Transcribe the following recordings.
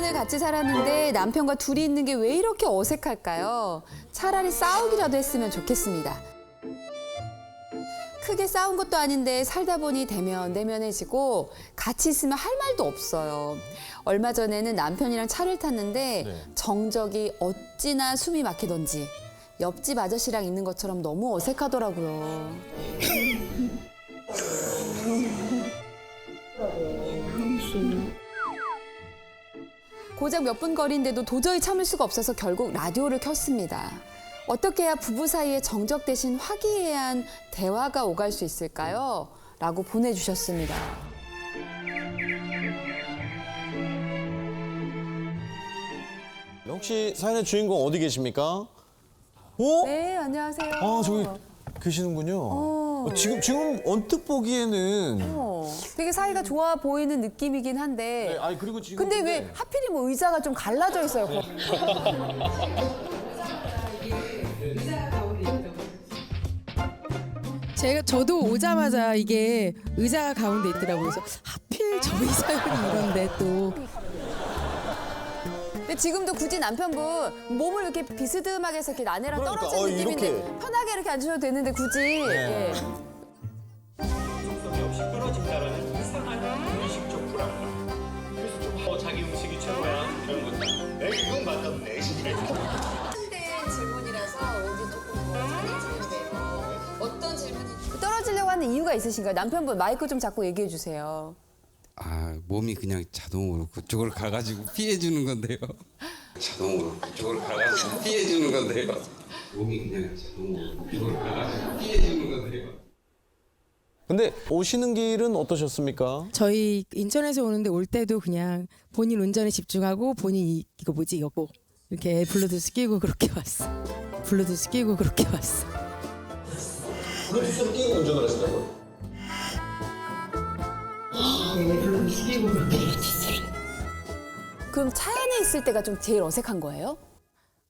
5년을 같이 살았는데 남편과 둘이 있는 게 왜 이렇게 어색할까요? 차라리 싸우기라도 했으면 좋겠습니다. 크게 싸운 것도 아닌데 살다 보니 대면대면해지고 같이 있으면 할 말도 없어요. 얼마 전에는 남편이랑 차를 탔는데 네. 정적이 어찌나 숨이 막히던지 옆집 아저씨랑 있는 것처럼 너무 어색하더라고요. 고작 몇 분 거리인데도 도저히 참을 수가 없어서 결국 라디오를 켰습니다. 어떻게 해야 부부 사이에 정적 대신 화기애애한 대화가 오갈 수 있을까요? 라고 보내주셨습니다. 혹시 사연의 주인공 어디 계십니까? 어? 네, 안녕하세요. 아, 저기 계시는군요. 지금 언뜻 보기에는 되게 사이가 좋아 보이는 느낌이긴 한데. 네, 아니 그리고 지금 근데 왜 하필이면 뭐 의자가 좀 갈라져 있어요? 저도 오자마자 이게 의자가 가운데 있더라고요. 그래서 하필 저희 사연이 이런데 또. 근데 지금도 굳이 남편분 몸을 이렇게 비스듬하게 해서 이렇게 아내랑 그러니까, 떨어진 느낌인데 이렇게. 편하게 이렇게 앉으셔도 되는데 굳이. 네. 예. 속성이 없이 떨어진다라는 이상한 무의식적 불안감. 그래서 좀 자기 음식이 최고야 이런 것들. 내가 이건 맞다면 내 시간에. 한 질문이라서 왠지 조금 잘해지는데요. 어떤 질문이 떨어지려고 하는 이유가 있으신가요? 남편분 마이크 좀 잡고 얘기해 주세요. 아, 몸이 그냥 자동으로 그쪽으로 가가지고 피해주는 건데요. 자동으로 그쪽으로 가가지고 피해주는 건데요. 몸이 그냥 자동으로 그쪽으로 가가지고 피해주는 건데요. 근데 오시는 길은 어떠셨습니까? 저희 인천에서 오는데 올 때도 그냥 본인 운전에 집중하고 본인 이거 뭐지 이거 이렇게 블루투스 끼고 그렇게 왔어. 블루투스 끼고 그렇게 왔어. 블루투스를 끼고 운전을 하시다고요? 그럼 차 안에 있을 때가 좀 제일 어색한 거예요?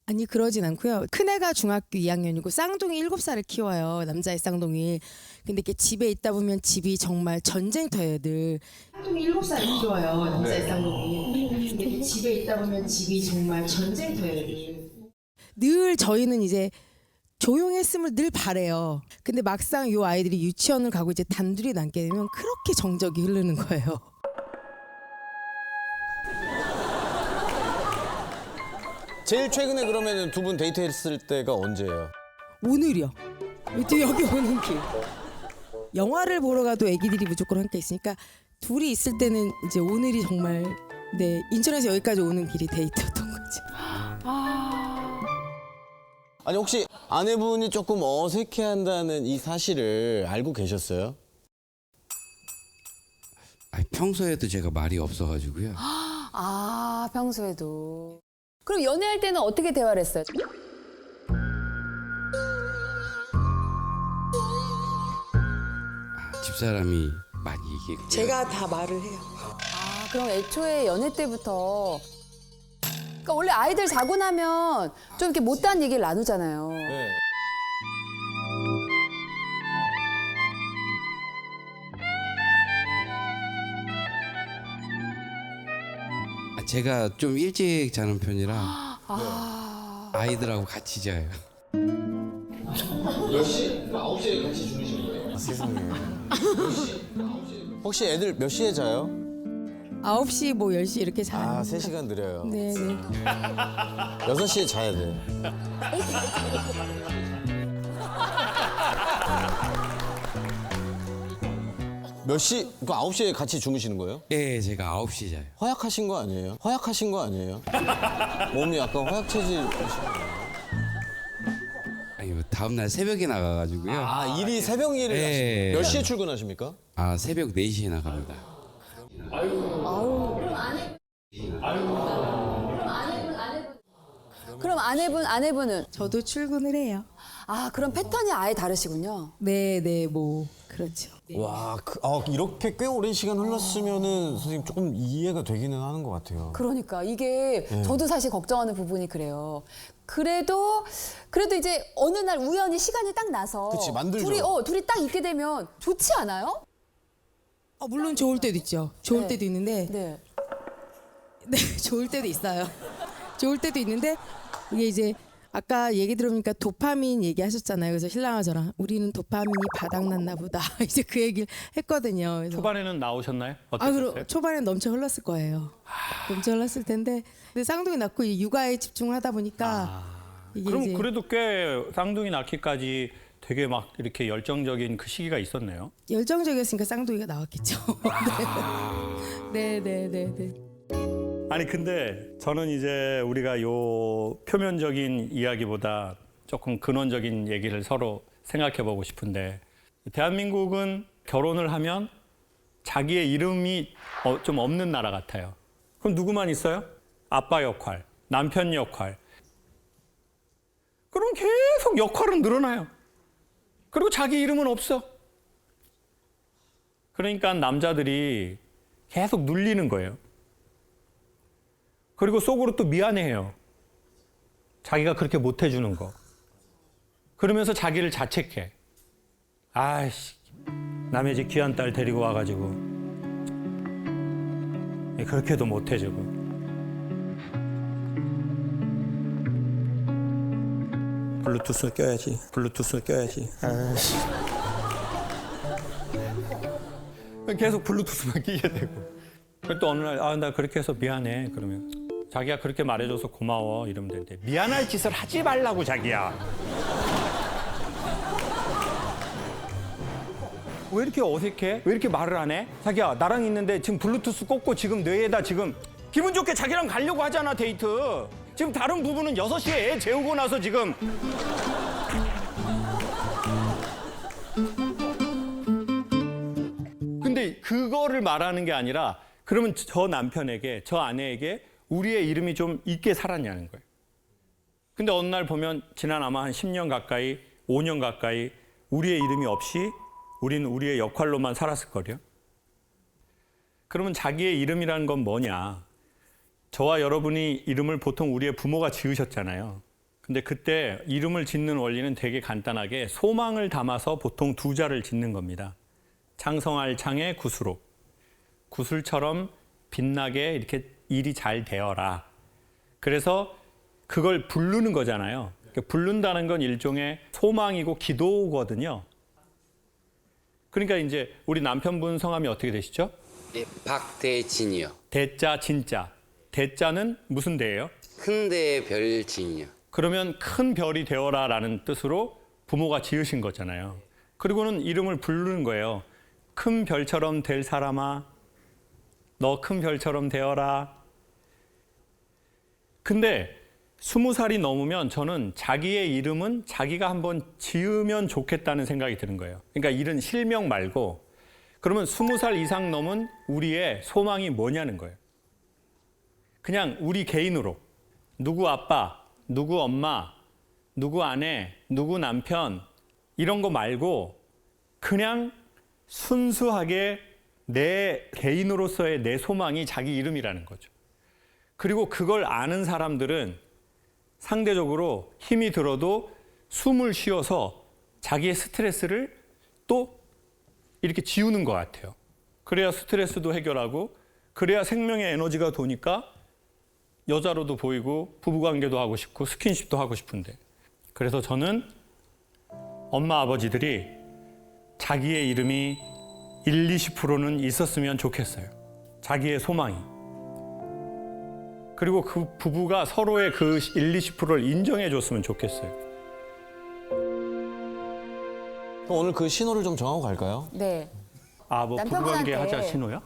아니 그러진 않고요. 큰애가 중학교 2학년이고 쌍둥이 7살을 키워요. 남자의 쌍둥이. 근데 이렇게 집에 있다 보면 집이 정말 전쟁터예요. 늘. 쌍둥이 7살을 키워요. 남자의 쌍둥이. 근데 이렇게 집에 있다 보면 집이 정말 전쟁터예요. 늘 저희는 이제 조용했음을 늘 바래요. 근데 막상 요 아이들이 유치원을 가고 이제 단둘이 남게 되면 그렇게 정적이 흐르는 거예요. 제일 최근에 그러면 두 분 데이트했을 때가 언제예요? 오늘이요. 또 여기 오는 길. 영화를 보러 가도 애기들이 무조건 함께 있으니까 둘이 있을 때는 이제 오늘이 정말 네 인천에서 여기까지 오는 길이 데이트였던 거지. 아니 혹시 아내분이 조금 어색해한다는 이 사실을 알고 계셨어요? 아, 평소에도 제가 말이 없어가지고요. 아, 평소에도. 그럼 연애할 때는 어떻게 대화를 했어요? 아, 집사람이 많이 얘기했고요. 제가 다 말을 해요. 아, 그럼 애초에 연애 때부터. 그러니까 원래 아이들 자고 나면 좀 이렇게 못다한 얘기를 나누잖아요. 네. 아, 제가 좀 일찍 자는 편이라 아, 아이들하고 같이 자요. 몇 시? 9시에 같이 주무시는 거예요? 세상에. 혹시 애들 몇 시에 자요? 9시 뭐 10시 이렇게 자요. 아, 3시간 느려요. 네네. 6시에 자야 돼. 몇 시? 그 9시에 같이 주무시는 거예요? 예, 제가 9시 자요. 허약하신 거 아니에요? 허약하신 거 아니에요? 몸이 약간 허약 체질. 아니, 뭐 다음날 새벽에 나가가지고요. 아, 일이 새벽 일을 네. 하시는 몇 시에 출근하십니까? 아, 새벽 4시에 나갑니다. 그럼 아내분은? 저도 출근을 해요. 아, 그럼 패턴이 아예 다르시군요. 네네 뭐 그렇죠. 와, 이렇게 꽤 오랜 시간 흘렀으면은 선생님 조금 이해가 되기는 하는 것 같아요. 그러니까 이게 저도 사실 걱정하는 부분이 그래요. 그래도 이제 어느 날 우연히 시간이 딱 나서 그치, 만들죠. 둘이 딱 있게 되면 좋지 않아요? 물론 좋을 때도 있죠. 좋을 네. 때도 있는데 네. 네, 좋을 때도 있어요. 좋을 때도 있는데 이게 이제 아까 얘기 들어보니까 도파민 얘기하셨잖아요. 그래서 신랑과 저랑 우리는 도파민이 바닥났나 보다. 이제 그 얘기를 했거든요. 그래서 초반에는 나오셨나요? 아, 어떠셨어요? 그럼 초반에 넘쳐 흘렀을 거예요. 넘쳐 흘렀을 텐데 근데 쌍둥이 낳고 이제 육아에 집중하다 보니까 이게 그럼 이제 그래도 꽤 쌍둥이 낳기까지 되게 막 이렇게 열정적인 그 시기가 있었네요. 열정적이었으니까 쌍둥이가 나왔겠죠. 네, 네, 네, 네. 아니 근데 저는 이제 우리가 요 표면적인 이야기보다 조금 근원적인 얘기를 서로 생각해 보고 싶은데 대한민국은 결혼을 하면 자기의 이름이 좀 없는 나라 같아요. 그럼 누구만 있어요? 아빠 역할, 남편 역할. 그럼 계속 역할은 늘어나요. 그리고 자기 이름은 없어. 그러니까 남자들이 계속 눌리는 거예요. 그리고 속으로 또 미안해해요. 자기가 그렇게 못 해주는 거. 그러면서 자기를 자책해. 아이씨, 남의 집 귀한 딸 데리고 와가지고 그렇게도 못 해주고. 블루투스 껴야지. 블루투스 껴야지. 아이씨. 계속 블루투스만 끼게 되고. 또 어느 날, 아, 나 그렇게 해서 미안해. 그러면 자기가 그렇게 말해줘서 고마워. 이러면 되는데 미안할 짓을 하지 말라고 자기야. 왜 이렇게 어색해? 왜 이렇게 말을 안 해? 자기야, 나랑 있는데 지금 블루투스 꽂고 지금 뇌에다 지금 기분 좋게 자기랑 가려고 하잖아, 데이트. 지금 다른 부부는 6시에 애 재우고 나서 지금 근데 그거를 말하는 게 아니라 그러면 저 남편에게, 저 아내에게 우리의 이름이 좀 있게 살았냐는 거예요. 근데 어느 날 보면 지난 아마 한 10년 가까이, 5년 가까이 우리의 이름이 없이 우리는 우리의 역할로만 살았을 거요. 그러면 자기의 이름이라는 건 뭐냐? 저와 여러분이 이름을 보통 우리의 부모가 지으셨잖아요. 근데 그때 이름을 짓는 원리는 되게 간단하게 소망을 담아서 보통 2자를 짓는 겁니다. 창성할 창에 구수로. 구슬처럼 빛나게 이렇게 일이 잘 되어라. 그래서 그걸 부르는 거잖아요. 부른다는 건 일종의 소망이고 기도거든요. 그러니까 이제 우리 남편분 성함이 어떻게 되시죠? 네, 박대진이요. 대자 진자. 대자는 무슨 대예요? 큰데 별진이요. 그러면 큰 별이 되어라라는 뜻으로 부모가 지으신 거잖아요. 그리고는 이름을 부르는 거예요. 큰 별처럼 될 사람아, 너 큰 별처럼 되어라. 근데 20살이 넘으면 저는 자기의 이름은 자기가 한번 지으면 좋겠다는 생각이 드는 거예요. 그러니까 이런 실명 말고 그러면 20살 이상 넘은 우리의 소망이 뭐냐는 거예요. 그냥 우리 개인으로 누구 아빠, 누구 엄마, 누구 아내, 누구 남편 이런 거 말고 그냥 순수하게 내 개인으로서의 내 소망이 자기 이름이라는 거죠. 그리고 그걸 아는 사람들은 상대적으로 힘이 들어도 숨을 쉬어서 자기의 스트레스를 또 이렇게 지우는 것 같아요. 그래야 스트레스도 해결하고 그래야 생명의 에너지가 도니까 여자로도 보이고 부부관계도 하고 싶고 스킨십도 하고 싶은데 그래서 저는 엄마 아버지들이 자기의 이름이 1, 20%는 있었으면 좋겠어요. 자기의 소망이. 그리고 그 부부가 서로의 그 1, 20%를 인정해 줬으면 좋겠어요. 그럼 오늘 그 신호를 좀 정하고 갈까요? 네. 아, 뭐 부부관계 남편분한테. 하자 신호야?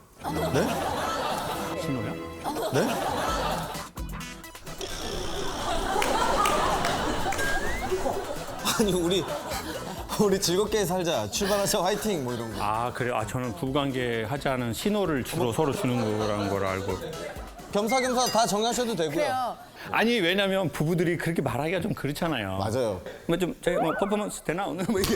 네? 신호야? 네? 아니 우리 즐겁게 살자, 출발하자, 화이팅 뭐 이런 거. 아, 그래요? 아, 저는 부부관계 하자는 신호를 주로 서로 주는 거라는 걸 알고. 겸사겸사 다 정하셔도 되고요. 그래요. 아니, 왜냐면 부부들이 그렇게 말하기가 좀 그렇잖아요. 맞아요. 뭐 좀 저희 뭐 퍼포먼스 되나 오늘 뭐 이게.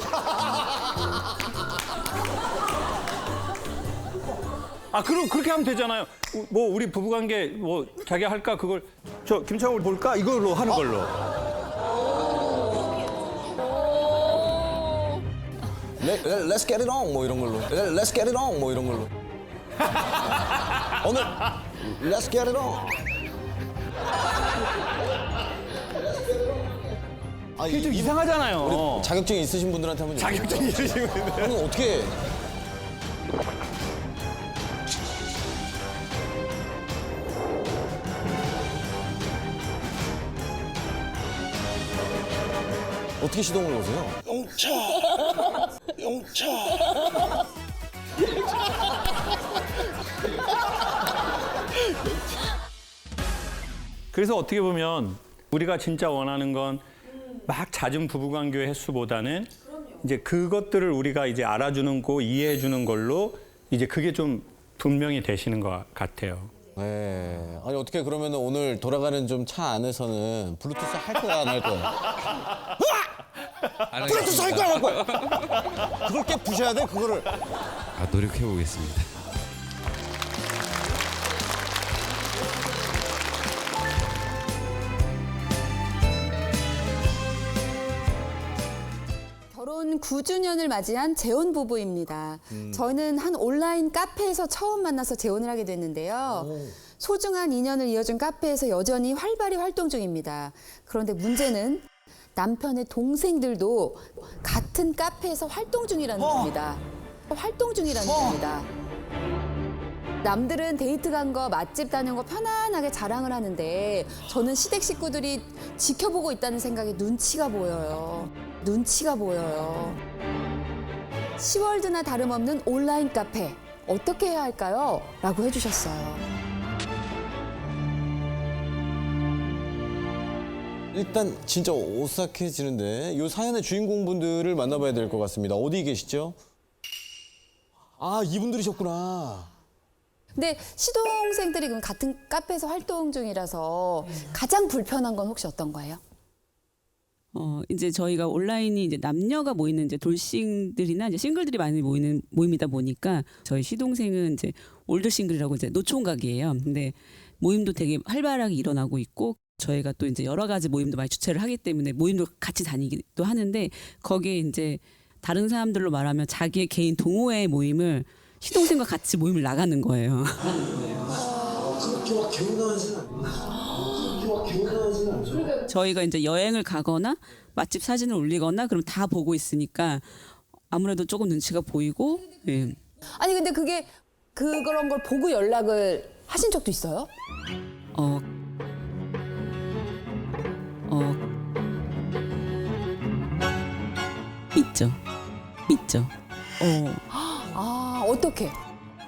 아, 그럼 그렇게 하면 되잖아요. 뭐 우리 부부관계 뭐 자기 할까 그걸 저 김창호를 볼까 이걸로 하는 걸로. Let's get it on 뭐 이런 걸로. Let's get it on 뭐 이런 걸로. Let's get it on. 아, 이게 좀 이상하잖아요. 자격증 있으신 분들한테 한번 자격증 있으신 분들. 아니, 어떻게 어떻게 시동을 거세요? 그래서 어떻게 보면 우리가 진짜 원하는 건 막 잦은 부부관계 횟수보다는 이제 그것들을 우리가 이제 알아주는 거, 이해해 주는 걸로 이제 그게 좀 분명히 되시는 것 같아요. 네. 아니 어떻게 그러면 오늘 돌아가는 좀 차 안에서는 블루투스 할 거야 안 할 거야? 블루투스 할 거야 안 할 거야? 그걸 깨 부셔야 돼 그거를. 노력해 보겠습니다. 결혼 9주년을 맞이한 재혼 부부입니다. 저는 한 온라인 카페에서 처음 만나서 재혼을 하게 됐는데요. 소중한 인연을 이어준 카페에서 여전히 활발히 활동 중입니다. 그런데 문제는 남편의 동생들도 같은 카페에서 활동 중이라는 겁니다. 활동 중이라는 겁니다. 남들은 데이트 간 거, 맛집 다녀온 거 편안하게 자랑을 하는데 저는 시댁 식구들이 지켜보고 있다는 생각에 눈치가 보여요. 눈치가 보여요. 시월드나 다름없는 온라인 카페 어떻게 해야 할까요? 라고 해주셨어요. 일단 진짜 오싹해지는데 이 사연의 주인공분들을 만나봐야 될 것 같습니다. 어디 계시죠? 아 이분들이셨구나. 근데 시동생들이 그럼 같은 카페에서 활동 중이라서 가장 불편한 건 혹시 어떤 거예요? 이제 저희가 온라인이 이제 남녀가 모이는 이제 돌싱들이나 이제 싱글들이 많이 모이는 모임이다 보니까 저희 시동생은 이제 올드 싱글이라고 이제 노총각이에요. 근데 모임도 되게 활발하게 일어나고 있고 저희가 또 이제 여러 가지 모임도 많이 주최를 하기 때문에 모임도 같이 다니기도 하는데 거기에 이제 다른 사람들로 말하면 자기의 개인 동호회 모임을 시동생과 같이 모임을 나가는 거예요. 저희가 이제 여행을 가거나 맛집 사진을 올리거나 그럼 다 보고 있으니까 아무래도 조금 눈치가 보이고. 예. 아니 근데 그런 걸 보고 연락을 하신 적도 있어요? 있죠. 아 어떻게?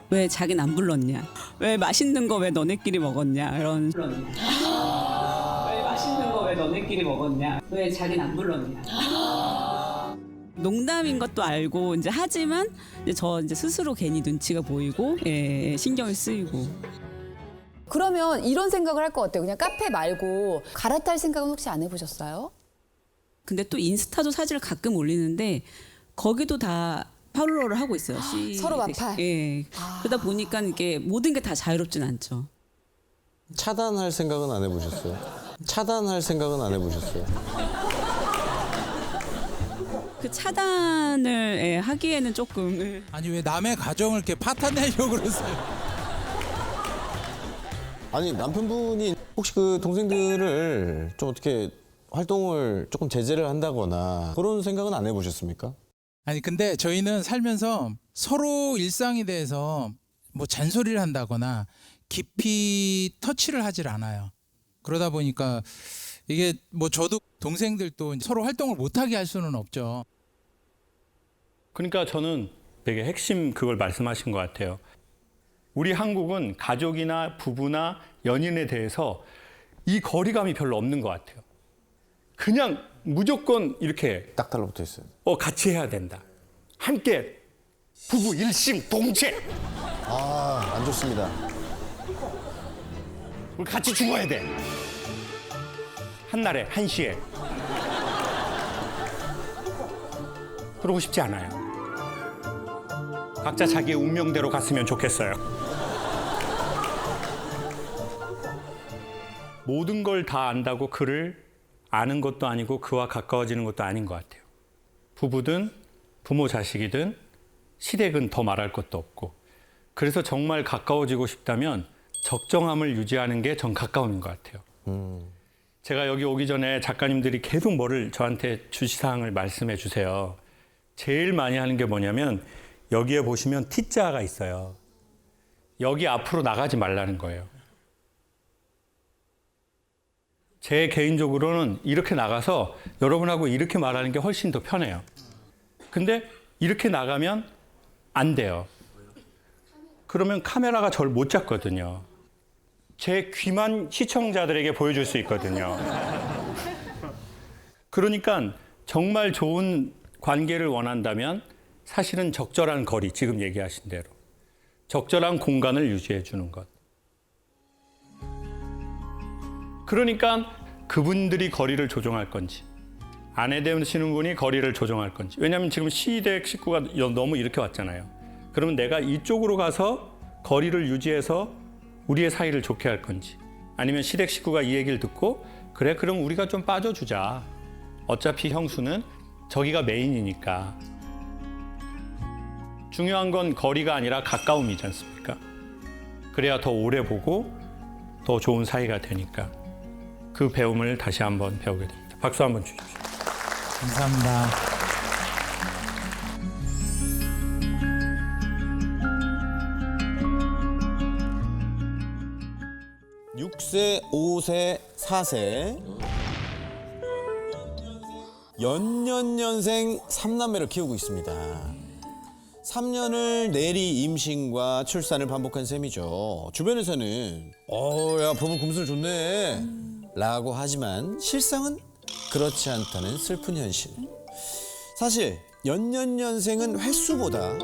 왜 자긴 안 불렀냐? 왜 맛있는 거 왜 너네끼리 먹었냐? 이런. 왜 맛있는 거 왜 너네끼리 먹었냐? 왜 자긴 안 불렀냐? 농담인 것도 알고 이제 하지만 이제 저 이제 스스로 괜히 눈치가 보이고 신경을 쓰이고. 그러면 이런 생각을 할 것 같아요. 그냥 카페 말고 갈아탈 생각은 혹시 안 해보셨어요? 근데 또 인스타도 사진을 가끔 올리는데 거기도 다 팔로워를 하고 있어요. 서로 마팔? 예. 그러다 보니까 이게 모든 게 다 자유롭진 않죠. 차단할 생각은 안 해보셨어요? 차단할 생각은 안 해보셨어요? 그 차단을 하기에는 조금. 아니 왜 남의 가정을 이렇게 파탄내려고 그러세요? 아니 남편분이 혹시 그 동생들을 좀 어떻게 활동을 조금 제재를 한다거나 그런 생각은 안 해보셨습니까? 아니 근데 저희는 살면서 서로 일상에 대해서 뭐 잔소리를 한다거나 깊이 터치를 하질 않아요. 그러다 보니까 이게 뭐 저도 동생들도 서로 활동을 못하게 할 수는 없죠. 그러니까 저는 되게 핵심 그걸 말씀하신 것 같아요. 우리 한국은 가족이나 부부나 연인에 대해서 이 거리감이 별로 없는 것 같아요. 그냥 무조건 이렇게 딱 달라붙어 있어요. 같이 해야 된다. 함께 부부 일심 동체. 아, 안 좋습니다. 우리 같이 죽어야 돼. 한날에 1시에. 그러고 싶지 않아요. 각자 자기의 운명대로 갔으면 좋겠어요. 모든 걸 다 안다고 그를 아는 것도 아니고 그와 가까워지는 것도 아닌 것 같아요. 부부든 부모 자식이든 시댁은 더 말할 것도 없고. 그래서 정말 가까워지고 싶다면 적정함을 유지하는 게 전 가까운 것 같아요. 제가 여기 오기 전에 작가님들이 계속 뭐를 저한테 주시사항을 말씀해 주세요. 제일 많이 하는 게 뭐냐면 여기에 보시면 T자가 있어요. 여기 앞으로 나가지 말라는 거예요. 제 개인적으로는 이렇게 나가서 여러분하고 이렇게 말하는 게 훨씬 더 편해요. 근데 이렇게 나가면 안 돼요. 그러면 카메라가 저를 못 잡거든요. 제 귀만 시청자들에게 보여줄 수 있거든요. 그러니까 정말 좋은 관계를 원한다면 사실은 적절한 거리, 지금 얘기하신 대로 적절한 공간을 유지해 주는 것. 그러니까 그분들이 거리를 조정할 건지 아내 되시는 분이 거리를 조정할 건지. 왜냐하면 지금 시댁 식구가 너무 이렇게 왔잖아요. 그러면 내가 이쪽으로 가서 거리를 유지해서 우리의 사이를 좋게 할 건지, 아니면 시댁 식구가 이 얘기를 듣고 그래 그럼 우리가 좀 빠져주자. 어차피 형수는 저기가 메인이니까. 중요한 건 거리가 아니라 가까움이지 않습니까? 그래야 더 오래 보고 더 좋은 사이가 되니까. 그 배움을 다시 한번 배우게 됩니다. 박수 한번 주십시오. 감사합니다. 육 6세, 5세, 4세 연년년생 3남매를 키우고 있습니다. 3년을 내리 임신과 출산을 반복한 셈이죠. 주변에서는 야 부부 금술 좋네 라고 하지만 실상은 그렇지 않다는 슬픈 현실. 사실 연년년생은 횟수보다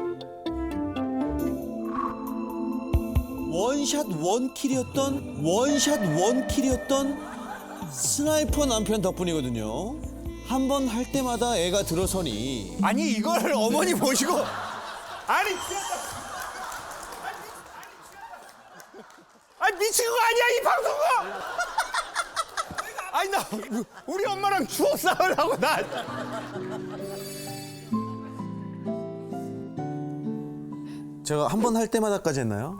원샷 원킬이었던 스나이퍼 남편 덕분이거든요. 한 번 할 때마다 애가 들어서니 아니 이걸 어머니 보시고 아니 미친 거 아니야 이 방송국. 아니 나 우리 엄마랑 추억 싸우려고 나. 제가 한 번 할 때마다까지 했나요?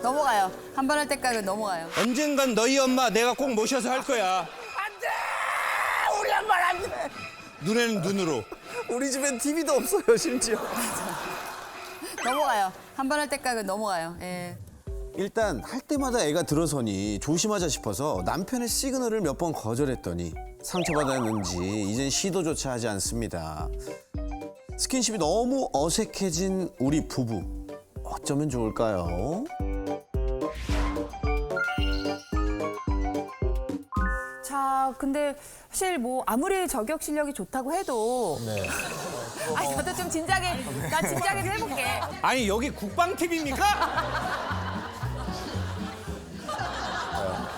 넘어가요. 한 번 할 때까지 넘어가요. 언젠간 너희 엄마 내가 꼭 모셔서 할 거야. 안돼 우리 엄마 안돼. 눈에는 눈으로. 우리 집엔 TV도 없어요 심지어. 넘어가요. 한 번 할 때까지 넘어가요. 예. 일단 할 때마다 애가 들어서니 조심하자 싶어서 남편의 시그널을 몇 번 거절했더니 상처받았는지 이젠 시도조차 하지 않습니다. 스킨십이 너무 어색해진 우리 부부. 어쩌면 좋을까요? 자, 근데 사실 뭐 아무리 저격 실력이 좋다고 해도 아니 저도 좀 진작에 나 진작에 좀 해볼게. 아니 여기 국방 TV입니까?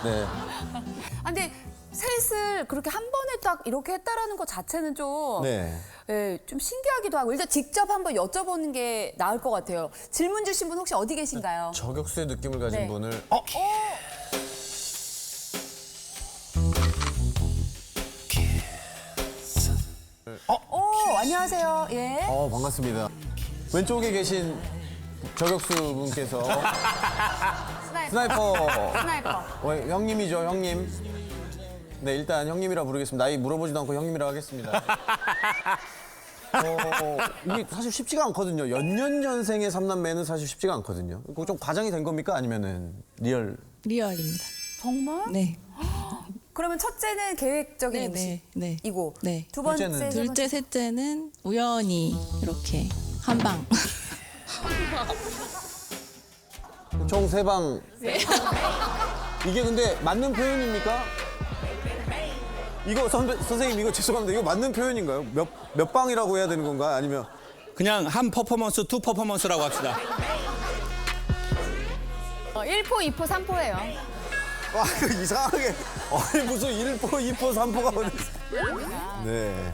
네. 아, 근데 셋을 그렇게 한 번에 딱 이렇게 했다라는 것 자체는 좀, 네. 예, 좀 신기하기도 하고 일단 직접 한번 여쭤보는 게 나을 것 같아요. 질문 주신 분 혹시 어디 계신가요? 저격수의 느낌을 가진 네. 분을 안녕하세요. 예. 반갑습니다. 왼쪽에 계신 저격수 분께서 스나이퍼. 형님이죠, 형님. 네, 일단 형님이라 부르겠습니다. 나이 물어보지도 않고 형님이라 하겠습니다. 이게 사실 쉽지가 않거든요. 연년년생의 3남매는 사실 쉽지가 않거든요. 이거 좀 과장이 된 겁니까? 아니면은 리얼입니다. 정말? 네. 그러면 첫째는 계획적인 네. 음식이고 네. 두 번째, 둘째는? 세 번째. 둘째, 셋째는 우연히 이렇게 한 방. 총 3방. 이게 근데 맞는 표현입니까? 이거 선생님 이거 죄송합니다. 이거 맞는 표현인가요? 몇 방이라고 해야 되는 건가? 아니면 그냥 한 퍼포먼스 투 퍼포먼스라고 합시다. 1포, 2포, 3포예요. 와, 이상하게 무슨 1포, 2포, 3포가 어디 네.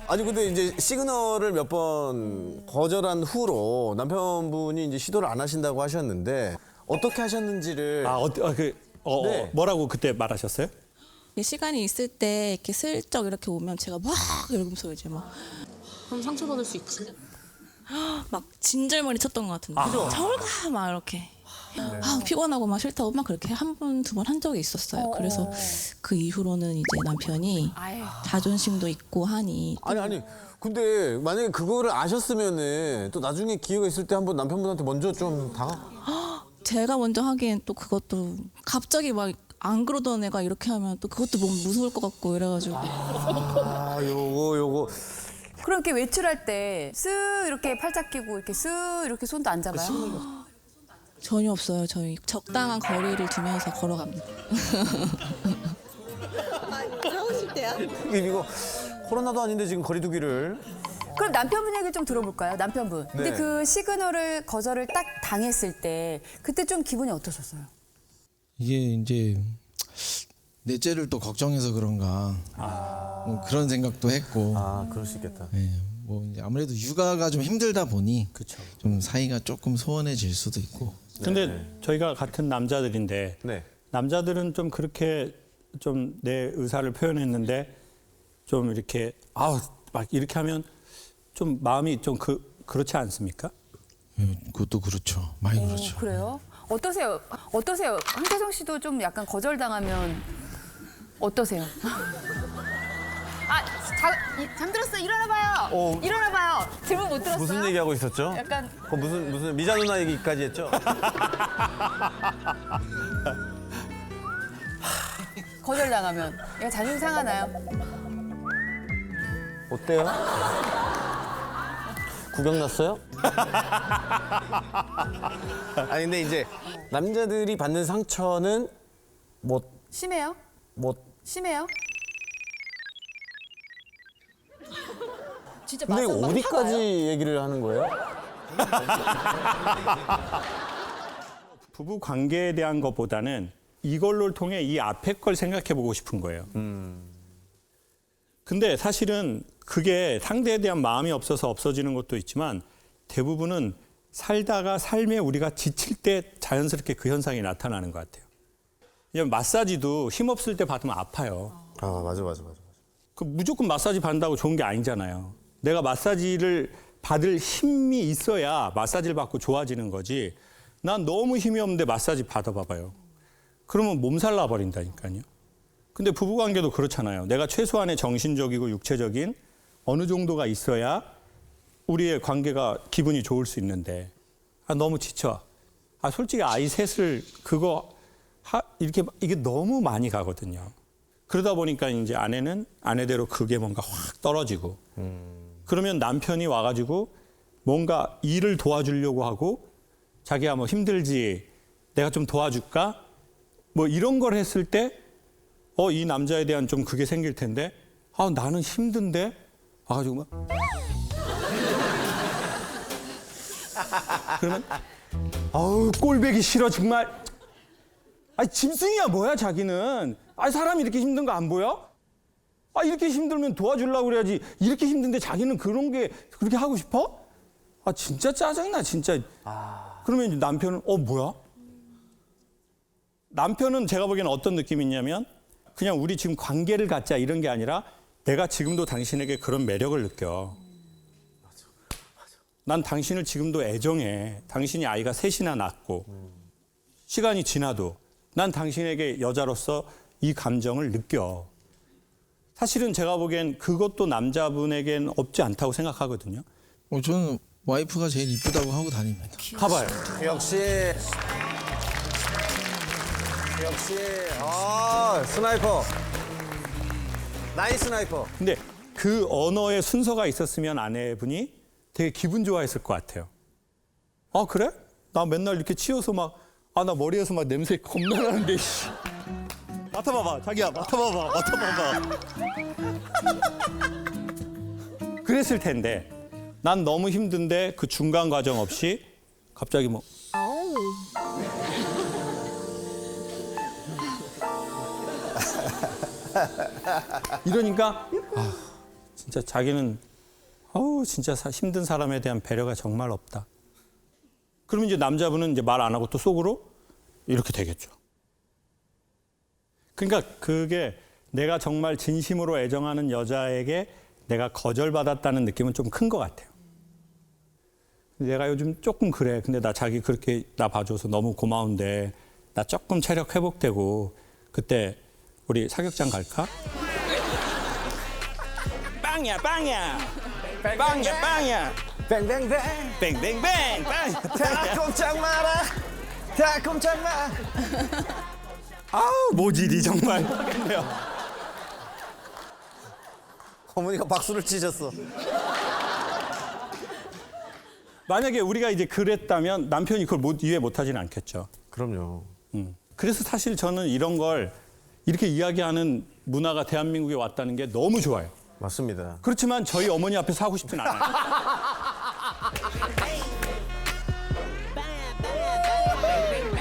아니 근데 이제 시그널을 몇 번 거절한 후로 남편분이 이제 시도를 안 하신다고 하셨는데 어떻게 하셨는지를 네. 뭐라고 그때 말하셨어요? 시간이 있을 때 이렇게 슬쩍 이렇게 오면 제가 막 이러면서 이제 막 그럼 상처받을 수 있지. 막 진절머리 쳤던 것 같은데. 저걸 가! 막 이렇게 아 피곤하고 막 싫다고 막 그렇게 한 번, 두 번 한 적이 있었어요. 그래서 그 이후로는 이제 남편이 아유. 자존심도 있고 하니 아니 근데 만약에 그거를 아셨으면은 또 나중에 기회가 있을 때 한번 남편분한테 먼저 좀 제가 먼저 하기엔 또 그것도 갑자기 막 안 그러던 애가 이렇게 하면 또 그것도 너무 무서울 것 같고 이래가지고 요거 그럼 이렇게 외출할 때 쓱 이렇게 팔짱 끼고 이렇게 쓱 이렇게 손도 안 잡아요? 전혀 없어요. 저희 적당한 거리를 두면서 걸어갑니다. 이거 코로나도 아닌데 지금 거리두기를 그럼 남편분 얘기 좀 들어볼까요? 남편분. 근데 네. 그 시그널을 거절을 딱 당했을 때 그때 좀 기분이 어떠셨어요? 이게 이제 넷째를 또 걱정해서 그런가 뭐 그런 생각도 했고 그럴 수 있겠다. 예, 뭐 이제 아무래도 육아가 좀 힘들다 보니 좀 사이가 조금 소원해질 수도 있고 근데 저희가 같은 남자들인데 네. 남자들은 좀 그렇게 좀 내 의사를 표현했는데 좀 이렇게 막 이렇게 하면 좀 마음이 좀 그렇지 않습니까? 예, 그것도 그렇죠. 많이 그렇죠. 그래요? 어떠세요? 황태성 씨도 좀 약간 거절당하면 어떠세요? 잠들었어요. 일어나봐요. 일어나봐요. 질문 못 들었어요? 무슨 얘기하고 있었죠? 약간 무슨 미자 누나 얘기까지 했죠? 거절당하면 얘가 자존심 상하나요? 어때요? 구경 났어요? 아니 근데 이제 남자들이 받는 상처는 심해요? 심해요? 진짜 근데 맞아, 어디까지 얘기를 하는 거예요? 부부 관계에 대한 것보다는 이걸로 통해 이 앞에 걸 생각해 보고 싶은 거예요. 근데 사실은 그게 상대에 대한 마음이 없어서 없어지는 것도 있지만 대부분은 살다가 삶에 우리가 지칠 때 자연스럽게 그 현상이 나타나는 것 같아요. 왜냐면 마사지도 힘없을 때 받으면 아파요. 맞아. 그 무조건 마사지 받는다고 좋은 게 아니잖아요. 내가 마사지를 받을 힘이 있어야 마사지를 받고 좋아지는 거지. 난 너무 힘이 없는데 마사지 받아봐봐요. 그러면 몸살 나버린다니까요. 근데 부부관계도 그렇잖아요. 내가 최소한의 정신적이고 육체적인 어느 정도가 있어야 우리의 관계가 기분이 좋을 수 있는데 너무 지쳐. 솔직히 아이 셋을 이게 너무 많이 가거든요. 그러다 보니까 이제 아내는 아내대로 그게 뭔가 확 떨어지고 그러면 남편이 와가지고 뭔가 일을 도와주려고 하고 자기야 뭐 힘들지 내가 좀 도와줄까 뭐 이런 걸 했을 때 이 남자에 대한 좀 그게 생길 텐데 나는 힘든데 와가지고 막 그러면 꼴배기 싫어 정말. 짐승이야 뭐야 자기는. 사람이 이렇게 힘든 거 안 보여? 이렇게 힘들면 도와주려고 그래야지. 이렇게 힘든데 자기는 그런 게 그렇게 하고 싶어? 진짜 짜증나 진짜. 그러면 이제 남편은 뭐야? 남편은 제가 보기에는 어떤 느낌이 있냐면 그냥 우리 지금 관계를 갖자 이런 게 아니라 내가 지금도 당신에게 그런 매력을 느껴. 난 당신을 지금도 애정해. 당신이 아이가 셋이나 낳고 시간이 지나도 난 당신에게 여자로서 이 감정을 느껴. 사실은 제가 보기엔 그것도 남자분에겐 없지 않다고 생각하거든요. 저는 와이프가 제일 이쁘다고 하고 다닙니다. 봐봐요. 역시 스나이퍼. 나이스 스나이퍼. 근데 그 언어의 순서가 있었으면 아내분이 되게 기분 좋아했을 것 같아요. 그래? 나 맨날 이렇게 치워서 나 머리에서 막 냄새 겁나 나는데. 맡아봐봐, 자기야, 맡아봐봐. 그랬을 텐데, 난 너무 힘든데 그 중간 과정 없이 갑자기 이러니까 진짜 자기는 진짜 힘든 사람에 대한 배려가 정말 없다. 그러면 이제 남자분은 이제 말 안 하고 또 속으로 이렇게 되겠죠. 그러니까 그게 내가 정말 진심으로 애정하는 여자에게 내가 거절받았다는 느낌은 좀 큰 것 같아요. 내가 요즘 조금 그래. 근데 나 자기 그렇게 나 봐줘서 너무 고마운데 나 조금 체력 회복되고 그때 우리 사격장 갈까? 빵야 빵야 빵야 빵야 뱅뱅뱅. 뱅뱅뱅 빵야 다 꼼짝 마라. 다 꼼짝 마. 아우 모질이 정말. 어머니가 박수를 치셨어. 만약에 우리가 이제 그랬다면 남편이 그걸 이해 못하지는 않겠죠. 그럼요. 그래서 사실 저는 이런 걸 이렇게 이야기하는 문화가 대한민국에 왔다는 게 너무 좋아요. 맞습니다. 그렇지만 저희 어머니 앞에서 하고 싶진 않아요.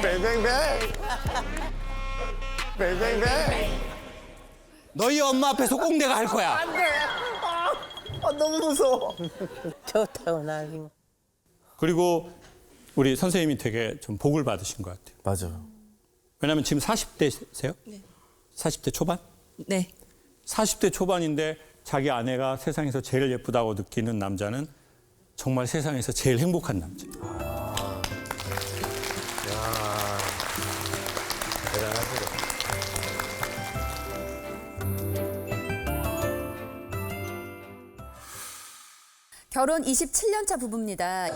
뱅뱅뱅. 뱅뱅뱅. 너희 엄마 앞에서 꼭 내가 할 거야. 너무 무서워. 좋다고 난리. 그리고 우리 선생님이 되게 좀 복을 받으신 것 같아요. 맞아요. 왜냐하면 지금 40대세요? 네. 40대 초반? 네. 40대 초반인데 자기 아내가 세상에서 제일 예쁘다고 느끼는 남자는 정말 세상에서 제일 행복한 남자. 결혼 27년 차 부부입니다.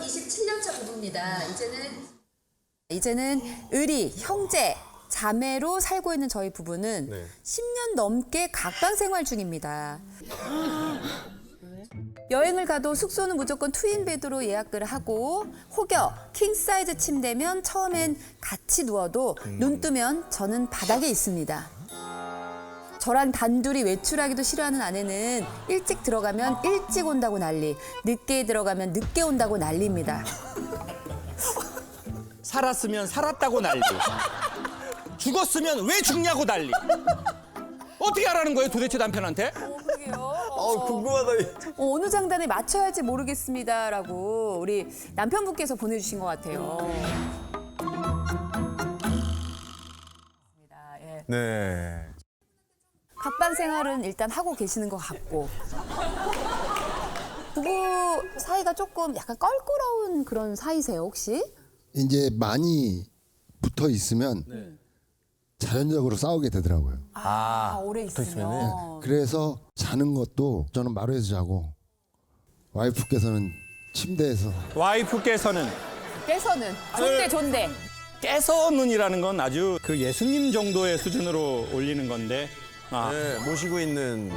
이제는 의리, 형제, 자매로 살고 있는 저희 부부는 네. 10년 넘게 각방 생활 중입니다. 여행을 가도 숙소는 무조건 트윈 베드로 예약을 하고 혹여 킹 사이즈 침대면 처음엔 같이 누워도 눈 뜨면 저는 바닥에 있습니다. 저랑 단둘이 외출하기도 싫어하는 아내는 일찍 들어가면 일찍 온다고 난리, 늦게 들어가면 늦게 온다고 난리입니다. 살았으면 살았다고 난리. 죽었으면 왜 죽냐고 난리. 어떻게 하라는 거예요 도대체 남편한테? 궁금하다. 어느 장단에 맞춰야 할지 모르겠습니다라고 우리 남편분께서 보내주신 것 같아요. 예. 네. 각방 생활은 일단 하고 계시는 것 같고 부부 사이가 조금 약간 껄끄러운 그런 사이세요 혹시? 이제 많이 붙어 있으면 자연적으로 싸우게 되더라고요. 오래 있으면. 그래서 자는 것도 저는 마루에서 자고 와이프께서는 침대에서. 와이프께서는 깨서는 존대. 깨서는이라는 건 아주 그 예수님 정도의 수준으로 올리는 건데 네, 모시고 있는.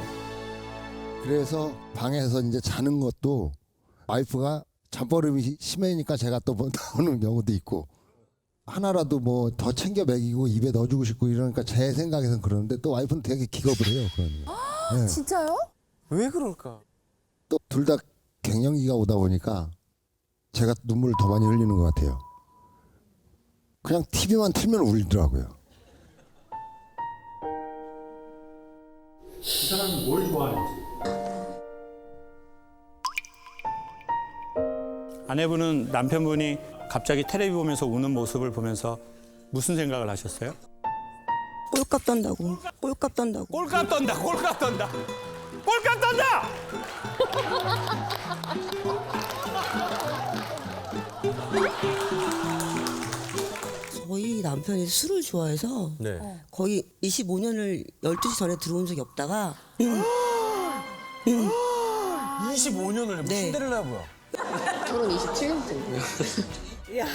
그래서 방에서 이제 자는 것도 와이프가 잠버릇이 심해니까 제가 또 나오는 경우도 있고 하나라도 뭐 더 챙겨 먹이고 입에 넣어주고 싶고 이러니까 제 생각에선 그러는데 또 와이프는 되게 기겁을 해요. 그러면. 네. 진짜요? 왜 그럴까? 또 둘 다 갱년기가 오다 보니까 제가 눈물을 더 많이 흘리는 것 같아요. 그냥 TV만 틀면 울더라고요. 이 사람은 뭘 좋아하는지. 아내분은 남편분이 갑자기 텔레비 보면서 우는 모습을 보면서 무슨 생각을 하셨어요? 꼴값 떤다고. 꼴값 떤다고. 꼴값 떤다. 꼴값 떤다. 꼴값 떤다. 저희 남편이 술을 좋아해서 네. 거의 25년을 12시 전에 들어온 적이 없다가 25년을 네. 신데렐라 뭐야? 결혼 27년째인데요. 이야,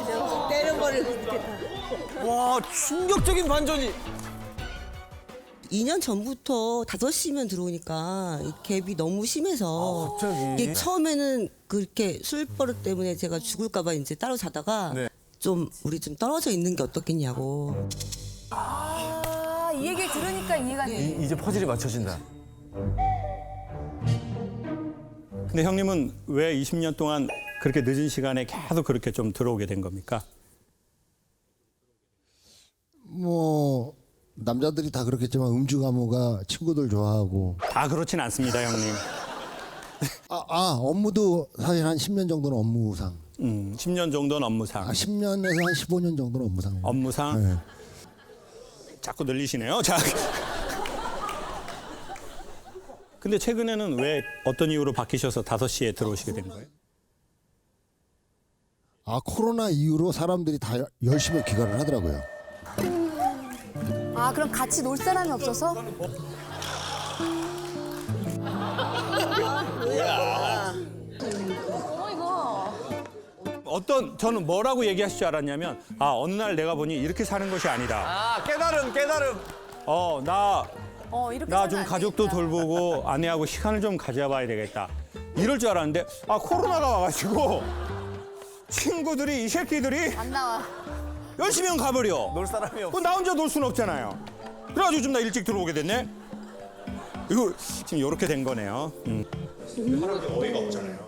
저 때는 거를 그렇게 다. 와, 충격적인 반전이. 2년 전부터 5시면 들어오니까 이 갭이 너무 심해서 갑자기? 이게 처음에는 그렇게 술버릇 때문에 제가 죽을까 봐 이제 따로 자다가 네. 좀 우리 좀 떨어져 있는 게 어떻겠냐고. 이 얘기 들으니까 이해가 돼. 이제 퍼즐이 맞춰진다. 근데 형님은 왜 20년 동안 그렇게 늦은 시간에 계속 그렇게 좀 들어오게 된 겁니까? 뭐 남자들이 다 그렇겠지만 음주 가무가 친구들 좋아하고. 다 그렇진 않습니다, 형님. 업무도 사실 한 10년 정도는 업무상. 10년 정도는 업무상. 10년에서 한 15년 정도는 업무상. 업무상? 네. 자꾸 늘리시네요. 자. 근데 최근에는 왜 어떤 이유로 바뀌셔서 5시에 들어오시게 된 거예요? 코로나 이후로 사람들이 다 열심히 귀가를 하더라고요. 아, 그럼 같이 놀 사람이 없어서? 저는 뭐라고 얘기하실 줄 알았냐면, 어느 날 내가 보니 이렇게 사는 것이 아니다. 깨달음. 이렇게 나 살면 좀 안 가족도 되겠다. 돌보고 아내하고 시간을 좀 가져봐야 되겠다. 이럴 줄 알았는데, 코로나가 와가지고 친구들이, 이 새끼들이 안 나와. 열심히 가버려. 놀 사람이 없어. 나 혼자 놀 수는 없잖아요. 그래가지고 좀 나 일찍 들어오게 됐네. 이거 지금 이렇게 된 거네요. 할아버지 어이가 없잖아요.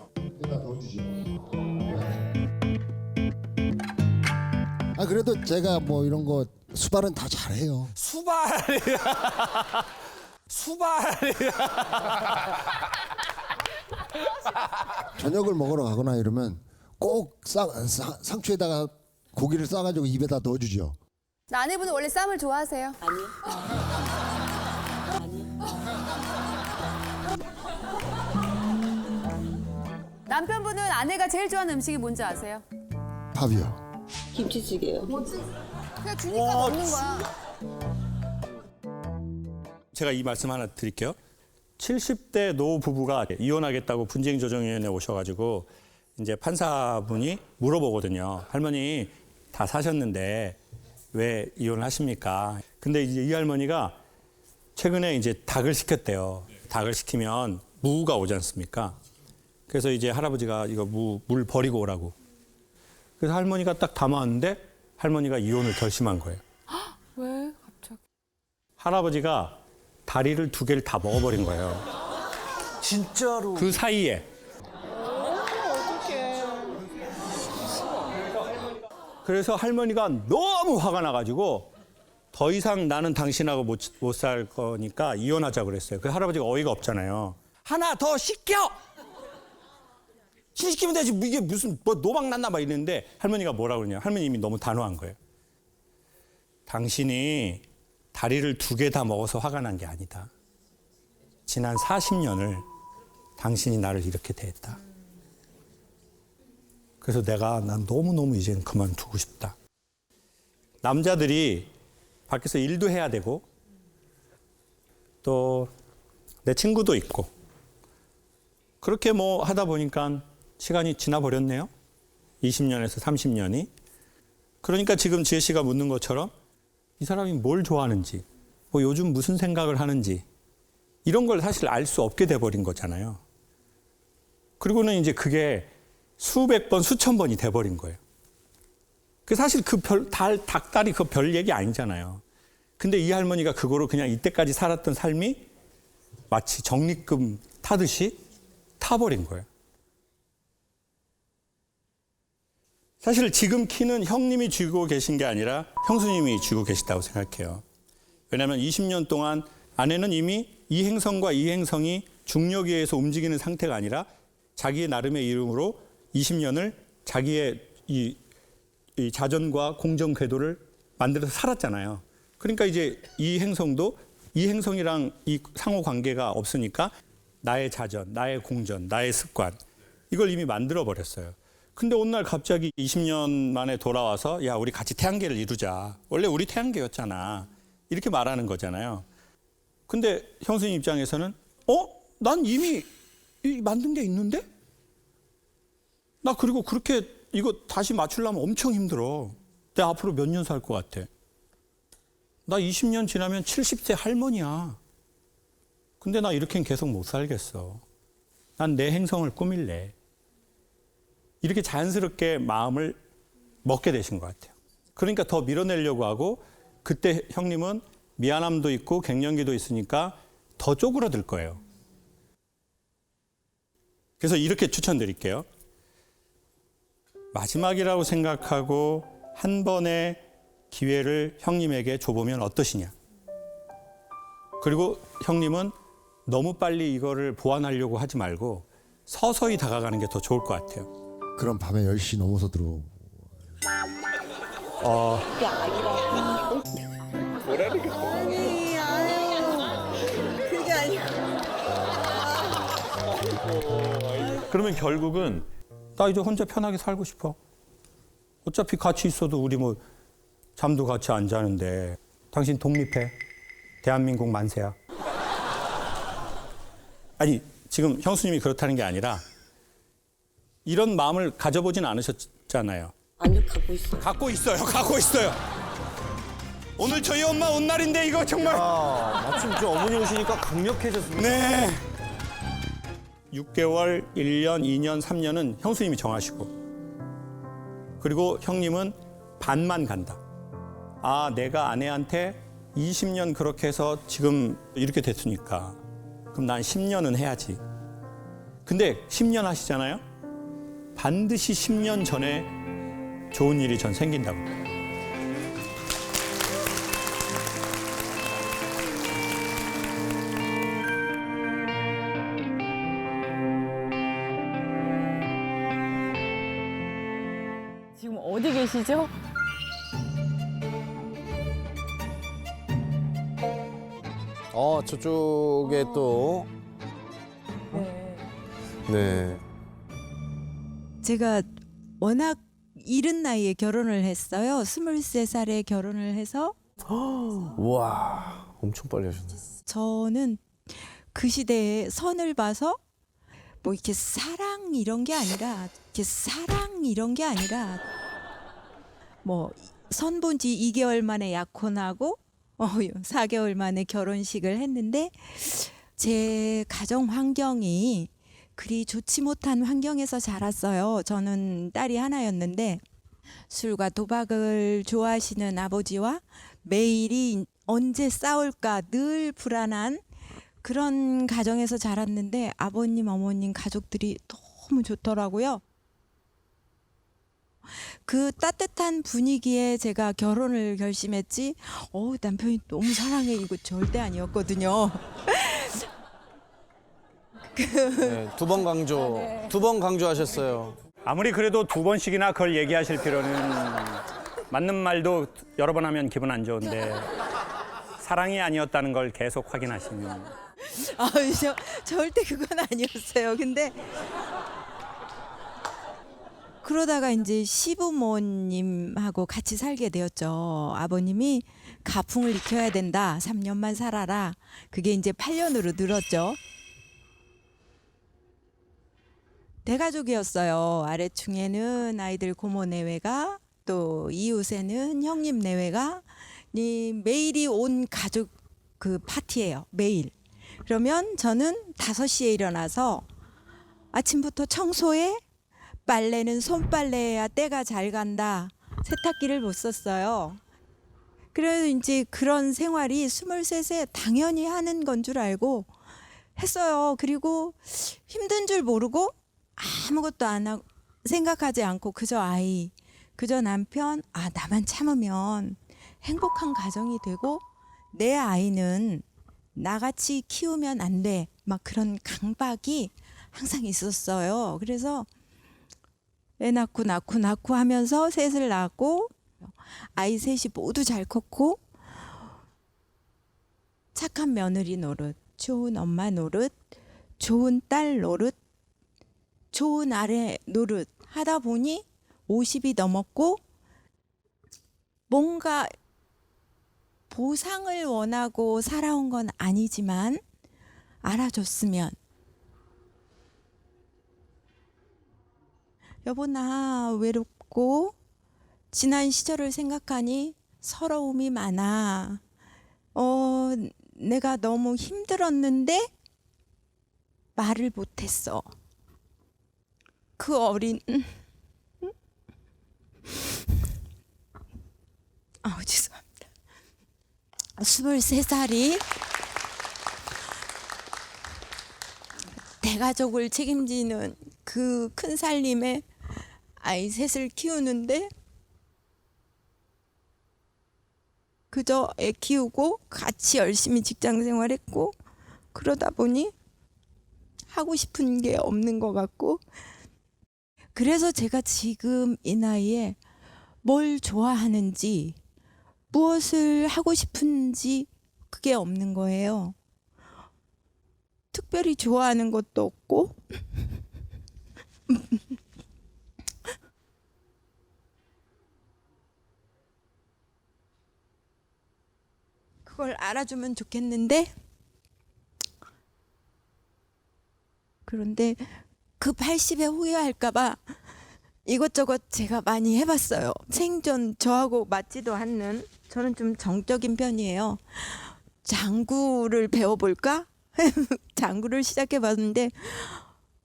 그래도 제가 뭐 이런 거 수발은 다 잘해요. 수발이야. 저녁을 먹으러 가거나 이러면 꼭 상추에다가 고기를 싸가지고 입에다 넣어주죠. 아내분은 원래 쌈을 좋아하세요? 남편분은 아내가 제일 좋아하는 음식이 뭔지 아세요? 밥이요. 김치찌개요. 그냥 주니까 먹는 거야. 제가 이 말씀 하나 드릴게요. 70대 노 부부가 이혼하겠다고 분쟁조정위원회에 오셔가지고 이제 판사분이 물어보거든요. 할머니 다 사셨는데 왜 이혼을 하십니까? 근데 이제 이 할머니가 최근에 이제 닭을 시켰대요. 닭을 시키면 무가 오지 않습니까? 그래서 이제 할아버지가 이거 물 버리고 오라고. 그래서 할머니가 딱 담아왔는데 할머니가 이혼을 결심한 거예요. 왜 갑자기? 할아버지가 다리를 2개를 다 먹어버린 거예요. 진짜로. 그 사이에. 그래서 할머니가 너무 화가 나가지고 더 이상 나는 당신하고 못 살 거니까 이혼하자고 그랬어요. 그 할아버지가 어이가 없잖아요. 하나 더 시켜! 시키면 되지. 이게 무슨 노박 났나 막 이랬는데 할머니가 뭐라고 그러냐. 할머니 이미 너무 단호한 거예요. 당신이 다리를 2개 다 먹어서 화가 난 게 아니다. 지난 40년을 당신이 나를 이렇게 대했다. 그래서 난 너무너무 이제는 그만두고 싶다. 남자들이 밖에서 일도 해야 되고 또 내 친구도 있고 그렇게 뭐 하다 보니까 시간이 지나버렸네요. 20년에서 30년이. 그러니까 지금 지혜 씨가 묻는 것처럼 이 사람이 뭘 좋아하는지, 뭐 요즘 무슨 생각을 하는지 이런 걸 사실 알 수 없게 돼버린 거잖아요. 그리고는 이제 그게 수백 번, 수천 번이 돼버린 거예요. 그 사실 그 닭다리 그 별 얘기 아니잖아요. 근데 이 할머니가 그거로 그냥 이때까지 살았던 삶이 마치 적립금 타듯이 타버린 거예요. 사실 지금 키는 형님이 쥐고 계신 게 아니라 형수님이 쥐고 계시다고 생각해요. 왜냐하면 20년 동안 아내는 이미 이 행성과 이 행성이 중력에 의해서 움직이는 상태가 아니라 자기의 나름의 이름으로 20년을 자기의 이 자전과 공정 궤도를 만들어서 살았잖아요. 그러니까 이제 이 행성도 이 행성이랑 이 상호 관계가 없으니까 나의 자전, 나의 공전, 나의 습관 이걸 이미 만들어 버렸어요. 근데 어느 날 갑자기 20년 만에 돌아와서 야 우리 같이 태양계를 이루자. 원래 우리 태양계였잖아. 이렇게 말하는 거잖아요. 근데 형수님 입장에서는 난 이미 만든 게 있는데? 나 그리고 그렇게 이거 다시 맞추려면 엄청 힘들어. 내가 앞으로 몇 년 살 것 같아. 나 20년 지나면 70세 할머니야. 근데 나 이렇게는 계속 못 살겠어. 난 내 행성을 꾸밀래. 이렇게 자연스럽게 마음을 먹게 되신 것 같아요. 그러니까 더 밀어내려고 하고 그때 형님은 미안함도 있고 갱년기도 있으니까 더 쪼그라들 거예요. 그래서 이렇게 추천드릴게요. 마지막이라고 생각하고 한 번의 기회를 형님에게 줘보면 어떠시냐. 그리고 형님은 너무 빨리 이거를 보완하려고 하지 말고 서서히 다가가는 게 더 좋을 것 같아요. 그럼 밤에 10시 넘어서 들어오고. 그게 아니라. 뭐라는 게 그게 아니라. 그러면 결국은 나 이제 혼자 편하게 살고 싶어. 어차피 같이 있어도 우리 뭐 잠도 같이 안 자는데 당신 독립해. 대한민국 만세야. 아니 지금 형수님이 그렇다는 게 아니라 이런 마음을 가져보진 않으셨잖아요. 아니요, 갖고 있어요. 갖고 있어요. 오늘 저희 엄마 온 날인데 이거 정말. 마침 저 어머니 오시니까 강력해졌습니다. 네. 6개월, 1년, 2년, 3년은 형수님이 정하시고 그리고 형님은 반만 간다. 아, 내가 아내한테 20년 그렇게 해서 지금 이렇게 됐으니까 그럼 난 10년은 해야지. 근데 10년 하시잖아요? 반드시 10년 전에 좋은 일이 전 생긴다고. 지금 어디 계시죠? 저쪽에 또. 네. 제가 워낙 이른 나이에 결혼을 했어요. 23살에 결혼을 해서 우와, 엄청 빨리 하셨네. 저는 그 시대에 선을 봐서 뭐 이렇게 사랑 이런 게 아니라 뭐 선 본 지 2개월 만에 약혼하고 4개월 만에 결혼식을 했는데 제 가정 환경이 그리 좋지 못한 환경에서 자랐어요. 저는 딸이 하나였는데 술과 도박을 좋아하시는 아버지와 매일이 언제 싸울까 늘 불안한 그런 가정에서 자랐는데 아버님, 어머님 가족들이 너무 좋더라고요. 그 따뜻한 분위기에 제가 결혼을 결심했지 남편이 너무 사랑해 이거 절대 아니었거든요. 네, 두 번 강조. 두 번 강조하셨어요. 아무리 그래도 2번씩이나 그걸 얘기하실 필요는 맞는 말도 여러 번 하면 기분 안 좋은데 사랑이 아니었다는 걸 계속 확인하시면 절대 그건 아니었어요. 근데 그러다가 이제 시부모님하고 같이 살게 되었죠. 아버님이 가풍을 익혀야 된다. 3년만 살아라. 그게 이제 8년으로 늘었죠. 대가족이었어요. 아래층에는 아이들 고모 내외가 또 이웃에는 형님 내외가 매일이 온 가족 그 파티예요. 매일. 그러면 저는 5시에 일어나서 아침부터 청소해 빨래는 손빨래해야 때가 잘 간다. 세탁기를 못 썼어요. 그래서 이제 그런 생활이 23세 당연히 하는 건 줄 알고 했어요. 그리고 힘든 줄 모르고 아무것도 안 하고 생각하지 않고 그저 남편 나만 참으면 행복한 가정이 되고 내 아이는 나같이 키우면 안 돼. 막 그런 강박이 항상 있었어요. 그래서 애 낳고 하면서 셋을 낳고 아이 셋이 모두 잘 컸고 착한 며느리 노릇, 좋은 엄마 노릇, 좋은 딸 노릇, 좋은 아내 노릇 하다 보니 50이 넘었고 뭔가 보상을 원하고 살아온 건 아니지만 알아줬으면 여보 나 외롭고 지난 시절을 생각하니 서러움이 많아. 내가 너무 힘들었는데 말을 못했어. 그 어린 죄송합니다. 23살이 대가족을 책임지는 그 큰 살림에 아이 셋을 키우는데 그저 애 키우고 같이 열심히 직장 생활했고 그러다 보니 하고 싶은 게 없는 것 같고 그래서 제가 지금 이 나이에 뭘 좋아하는지 무엇을 하고 싶은지 그게 없는 거예요. 특별히 좋아하는 것도 없고 그걸 알아주면 좋겠는데 그런데 그 80에 후회할까봐 이것저것 제가 많이 해봤어요. 생전 저하고 맞지도 않는 저는 좀 정적인 편이에요. 장구를 배워볼까? 장구를 시작해봤는데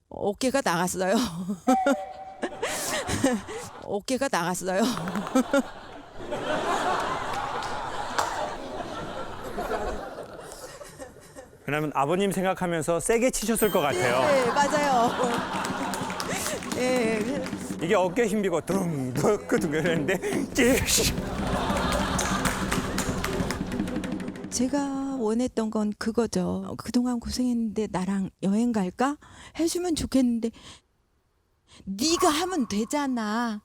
어깨가 나갔어요. 어깨가 나갔어요. 왜냐면 아버님 생각하면서 세게 치셨을 것 같아요. 네, 맞아요. 네. 이게 어깨 힘비고 둥둥 그랬는데 제가 원했던 건 그거죠. 그동안 고생했는데 나랑 여행 갈까? 해주면 좋겠는데 네가 하면 되잖아.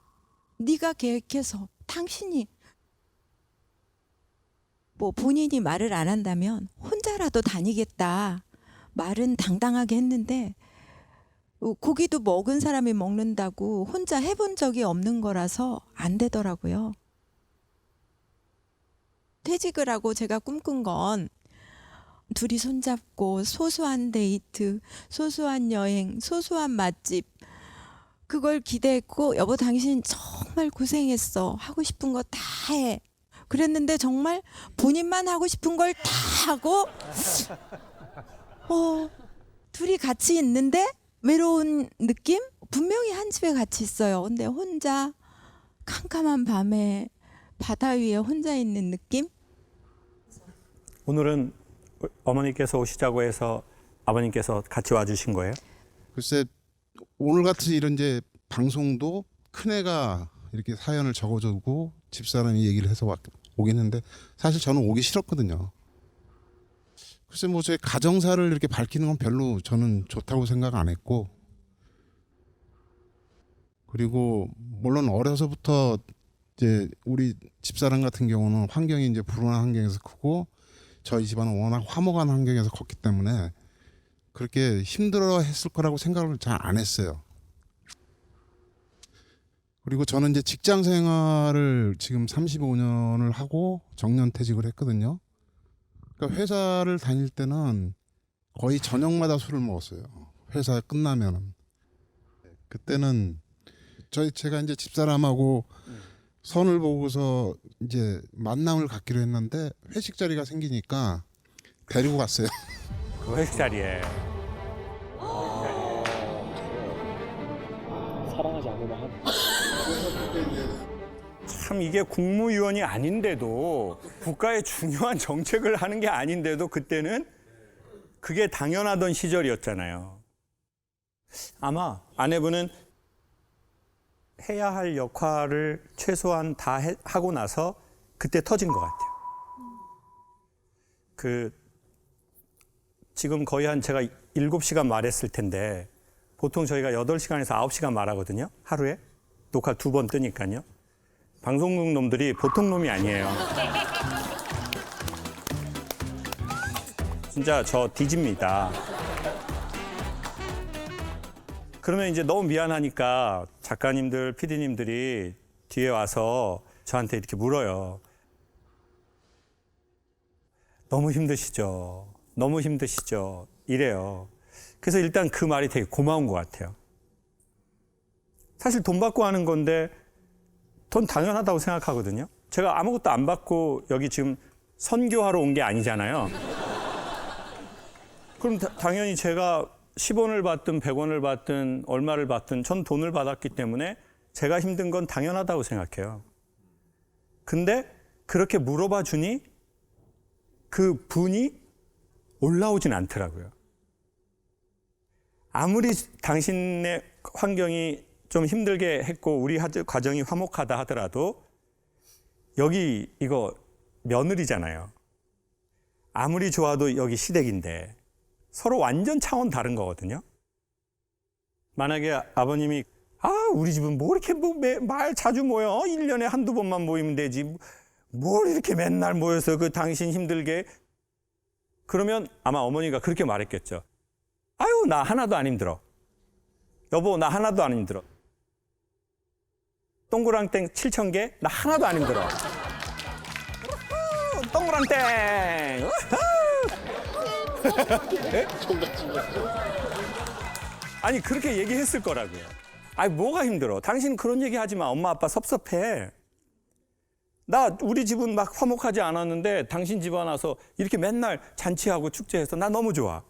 네가 계획해서 당신이 뭐 본인이 말을 안 한다면 혼자라도 다니겠다. 말은 당당하게 했는데 고기도 먹은 사람이 먹는다고 혼자 해본 적이 없는 거라서 안 되더라고요. 퇴직을 하고 제가 꿈꾼 건 둘이 손잡고 소소한 데이트, 소소한 여행, 소소한 맛집 그걸 기대했고 여보 당신 정말 고생했어. 하고 싶은 거 다 해. 그랬는데 정말 본인만 하고 싶은 걸 다 하고 둘이 같이 있는데 외로운 느낌? 분명히 한 집에 같이 있어요. 근데 혼자 캄캄한 밤에 바다 위에 혼자 있는 느낌? 오늘은 어머니께서 오시자고 해서 아버님께서 같이 와주신 거예요? 글쎄 오늘 같은 이런 이제 방송도 큰애가 이렇게 사연을 적어주고 집사람이 얘기를 해서 오긴 했는데 사실 저는 오기 싫었거든요. 글쎄 뭐 제 가정사를 이렇게 밝히는 건 별로 저는 좋다고 생각 안 했고 그리고 물론 어려서부터 이제 우리 집사람 같은 경우는 환경이 이제 불운한 환경에서 크고 저희 집안은 워낙 화목한 환경에서 컸기 때문에 그렇게 힘들어 했을 거라고 생각을 잘 안 했어요. 그리고 저는 이제 직장 생활을 지금 35년을 하고 정년퇴직을 했거든요. 그러니까 회사를 다닐 때는 거의 저녁마다 술을 먹었어요. 회사 끝나면은. 그때는 제가 이제 집사람하고 선을 보고서 이제 만남을 갖기로 했는데 회식 자리가 생기니까 데리고 갔어요. 그 회식 자리에. 사랑하지 않으면 참 이게 국무위원이 아닌데도 국가의 중요한 정책을 하는 게 아닌데도 그때는 그게 당연하던 시절이었잖아요. 아마 아내분은 해야 할 역할을 최소한 다 하고 나서 그때 터진 것 같아요. 지금 거의 한 제가 7시간 말했을 텐데 보통 저희가 8시간에서 9시간 말하거든요. 하루에. 녹화 2번 뜨니까요. 방송국 놈들이 보통 놈이 아니에요. 진짜 저 뒤집니다. 그러면 이제 너무 미안하니까 작가님들, PD님들이 뒤에 와서 저한테 이렇게 물어요. 너무 힘드시죠? 너무 힘드시죠? 이래요. 그래서 일단 그 말이 되게 고마운 것 같아요. 사실 돈 받고 하는 건데 돈 당연하다고 생각하거든요. 제가 아무것도 안 받고 여기 지금 선교하러 온 게 아니잖아요. 그럼 당연히 제가 10원을 받든 100원을 받든 얼마를 받든 전 돈을 받았기 때문에 제가 힘든 건 당연하다고 생각해요. 근데 그렇게 물어봐 주니 그 분이 올라오진 않더라고요. 아무리 당신의 환경이 좀 힘들게 했고 우리 가정이 화목하다 하더라도 여기 이거 며느리잖아요. 아무리 좋아도 여기 시댁인데 서로 완전 차원 다른 거거든요. 만약에 아버님이 우리 집은 뭐 이렇게 말 자주 모여 1년에 한두 번만 모이면 되지 뭘 이렇게 맨날 모여서 그 당신 힘들게 그러면 아마 어머니가 그렇게 말했겠죠. 아유 나 하나도 안 힘들어. 여보 나 하나도 안 힘들어. 동그랑땡 7,000개 나 하나도 안 힘들어. 동그랑땡. 아니 그렇게 얘기했을 거라고요. 아니 뭐가 힘들어? 당신 그런 얘기 하지 마. 엄마 아빠 섭섭해. 우리 집은 막 화목하지 않았는데 당신 집 와서 이렇게 맨날 잔치하고 축제해서 나 너무 좋아.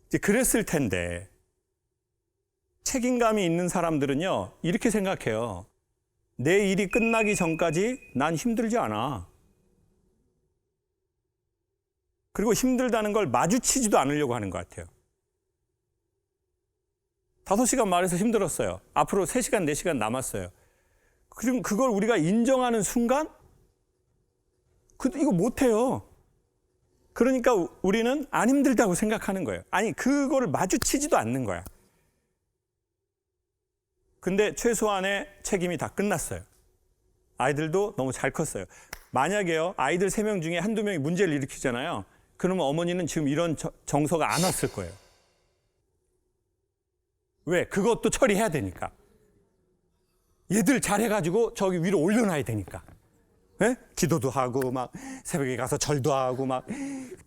이제 그랬을 텐데 책임감이 있는 사람들은요 이렇게 생각해요. 내 일이 끝나기 전까지 난 힘들지 않아. 그리고 힘들다는 걸 마주치지도 않으려고 하는 것 같아요. 5시간 말해서 힘들었어요. 앞으로 3시간, 4시간 남았어요. 그럼 그걸 우리가 인정하는 순간 이거 못해요. 그러니까 우리는 안 힘들다고 생각하는 거예요. 아니 그거를 마주치지도 않는 거야. 근데 최소한의 책임이 다 끝났어요. 아이들도 너무 잘 컸어요. 만약에요 아이들 3명 중에 한두 명이 문제를 일으키잖아요. 그러면 어머니는 지금 이런 정서가 안 왔을 거예요. 왜? 그것도 처리해야 되니까. 얘들 잘해가지고 저기 위로 올려놔야 되니까. 예? 기도도 하고 막 새벽에 가서 절도 하고 막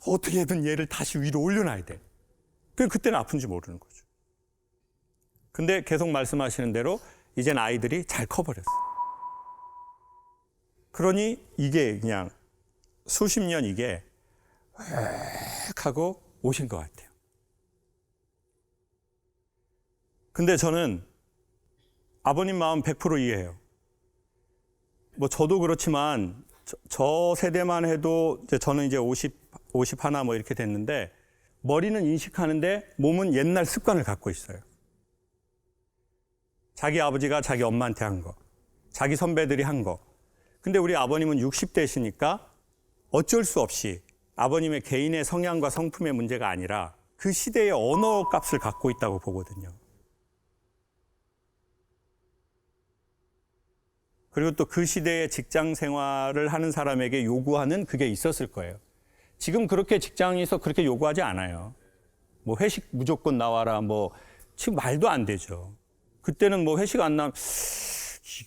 어떻게든 얘를 다시 위로 올려놔야 돼. 그때는 아픈지 모르는 거죠. 근데 계속 말씀하시는 대로 이젠 아이들이 잘 커버렸어. 그러니 이게 그냥 수십 년 이게 획 하고 오신 것 같아요. 근데 저는 아버님 마음 100% 이해해요. 뭐 저도 그렇지만 저 세대만 해도 저는 이제 50 하나 뭐 이렇게 됐는데 머리는 인식하는데 몸은 옛날 습관을 갖고 있어요. 자기 아버지가 자기 엄마한테 한 거, 자기 선배들이 한 거. 근데 우리 아버님은 60대시니까 어쩔 수 없이 아버님의 개인의 성향과 성품의 문제가 아니라 그 시대의 언어 값을 갖고 있다고 보거든요. 그리고 또 그 시대의 직장 생활을 하는 사람에게 요구하는 그게 있었을 거예요. 지금 그렇게 직장에서 그렇게 요구하지 않아요. 뭐 회식 무조건 나와라, 뭐 지금 말도 안 되죠. 그때는 뭐 회식 안 나면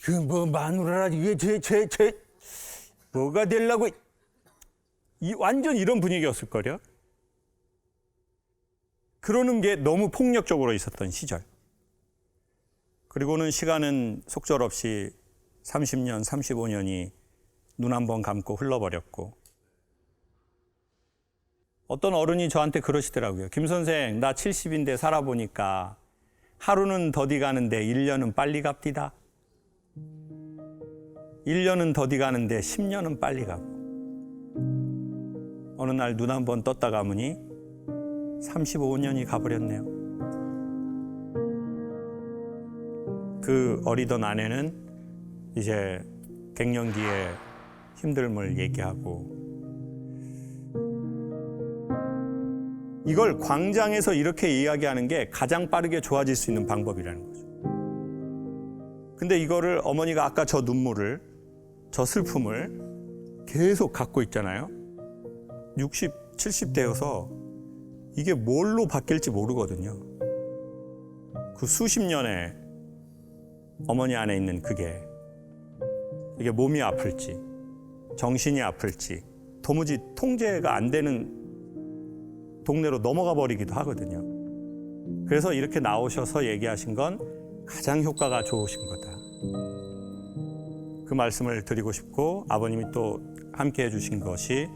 이거 뭐 마누라라 이게 제 뭐가 되려고 완전 이런 분위기였을 거요. 그러는 게 너무 폭력적으로 있었던 시절. 그리고는 시간은 속절없이 30년, 35년이 눈 한 번 감고 흘러버렸고 어떤 어른이 저한테 그러시더라고요. 김 선생, 나 70인데 살아보니까 하루는 더디 가는데 1년은 빨리 갑디다. 1년은 더디 가는데 10년은 빨리 가고 어느 날 눈 한 번 떴다 가보니 35년이 가버렸네요. 그 어리던 아내는 이제 갱년기의 힘듦을 얘기하고 이걸 광장에서 이렇게 이야기하는 게 가장 빠르게 좋아질 수 있는 방법이라는 거죠. 근데 이거를 어머니가 아까 저 눈물을, 저 슬픔을 계속 갖고 있잖아요. 60, 70대여서 이게 뭘로 바뀔지 모르거든요. 그 수십 년의 어머니 안에 있는 그게 이게 몸이 아플지 정신이 아플지 도무지 통제가 안 되는 동네로 넘어가 버리기도 하거든요. 그래서 이렇게 나오셔서 얘기하신 건 가장 효과가 좋으신 거다. 그 말씀을 드리고 싶고 아버님이 또 함께 해주신 것이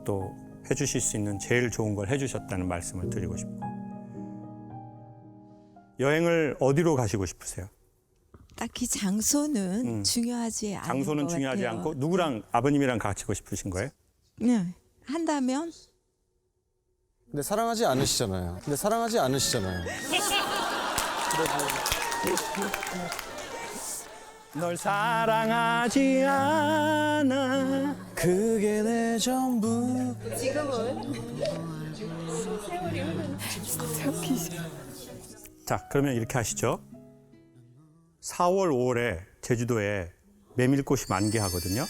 또 해주실 수 있는 제일 좋은 걸 해주셨다는 말씀을 드리고 싶고 여행을 어디로 가시고 싶으세요? 딱히 장소는 중요하지 않은 장소는 것 중요하지 같아요. 않고 누구랑 아버님이랑 가시고 싶으신 거예요? 네, 한다면 근데 사랑하지 않으시잖아요. 널 사랑하지 않아 그게 내 전부. 자, 그러면 이렇게 하시죠. 4월, 5월에 제주도에 메밀꽃이 만개하거든요.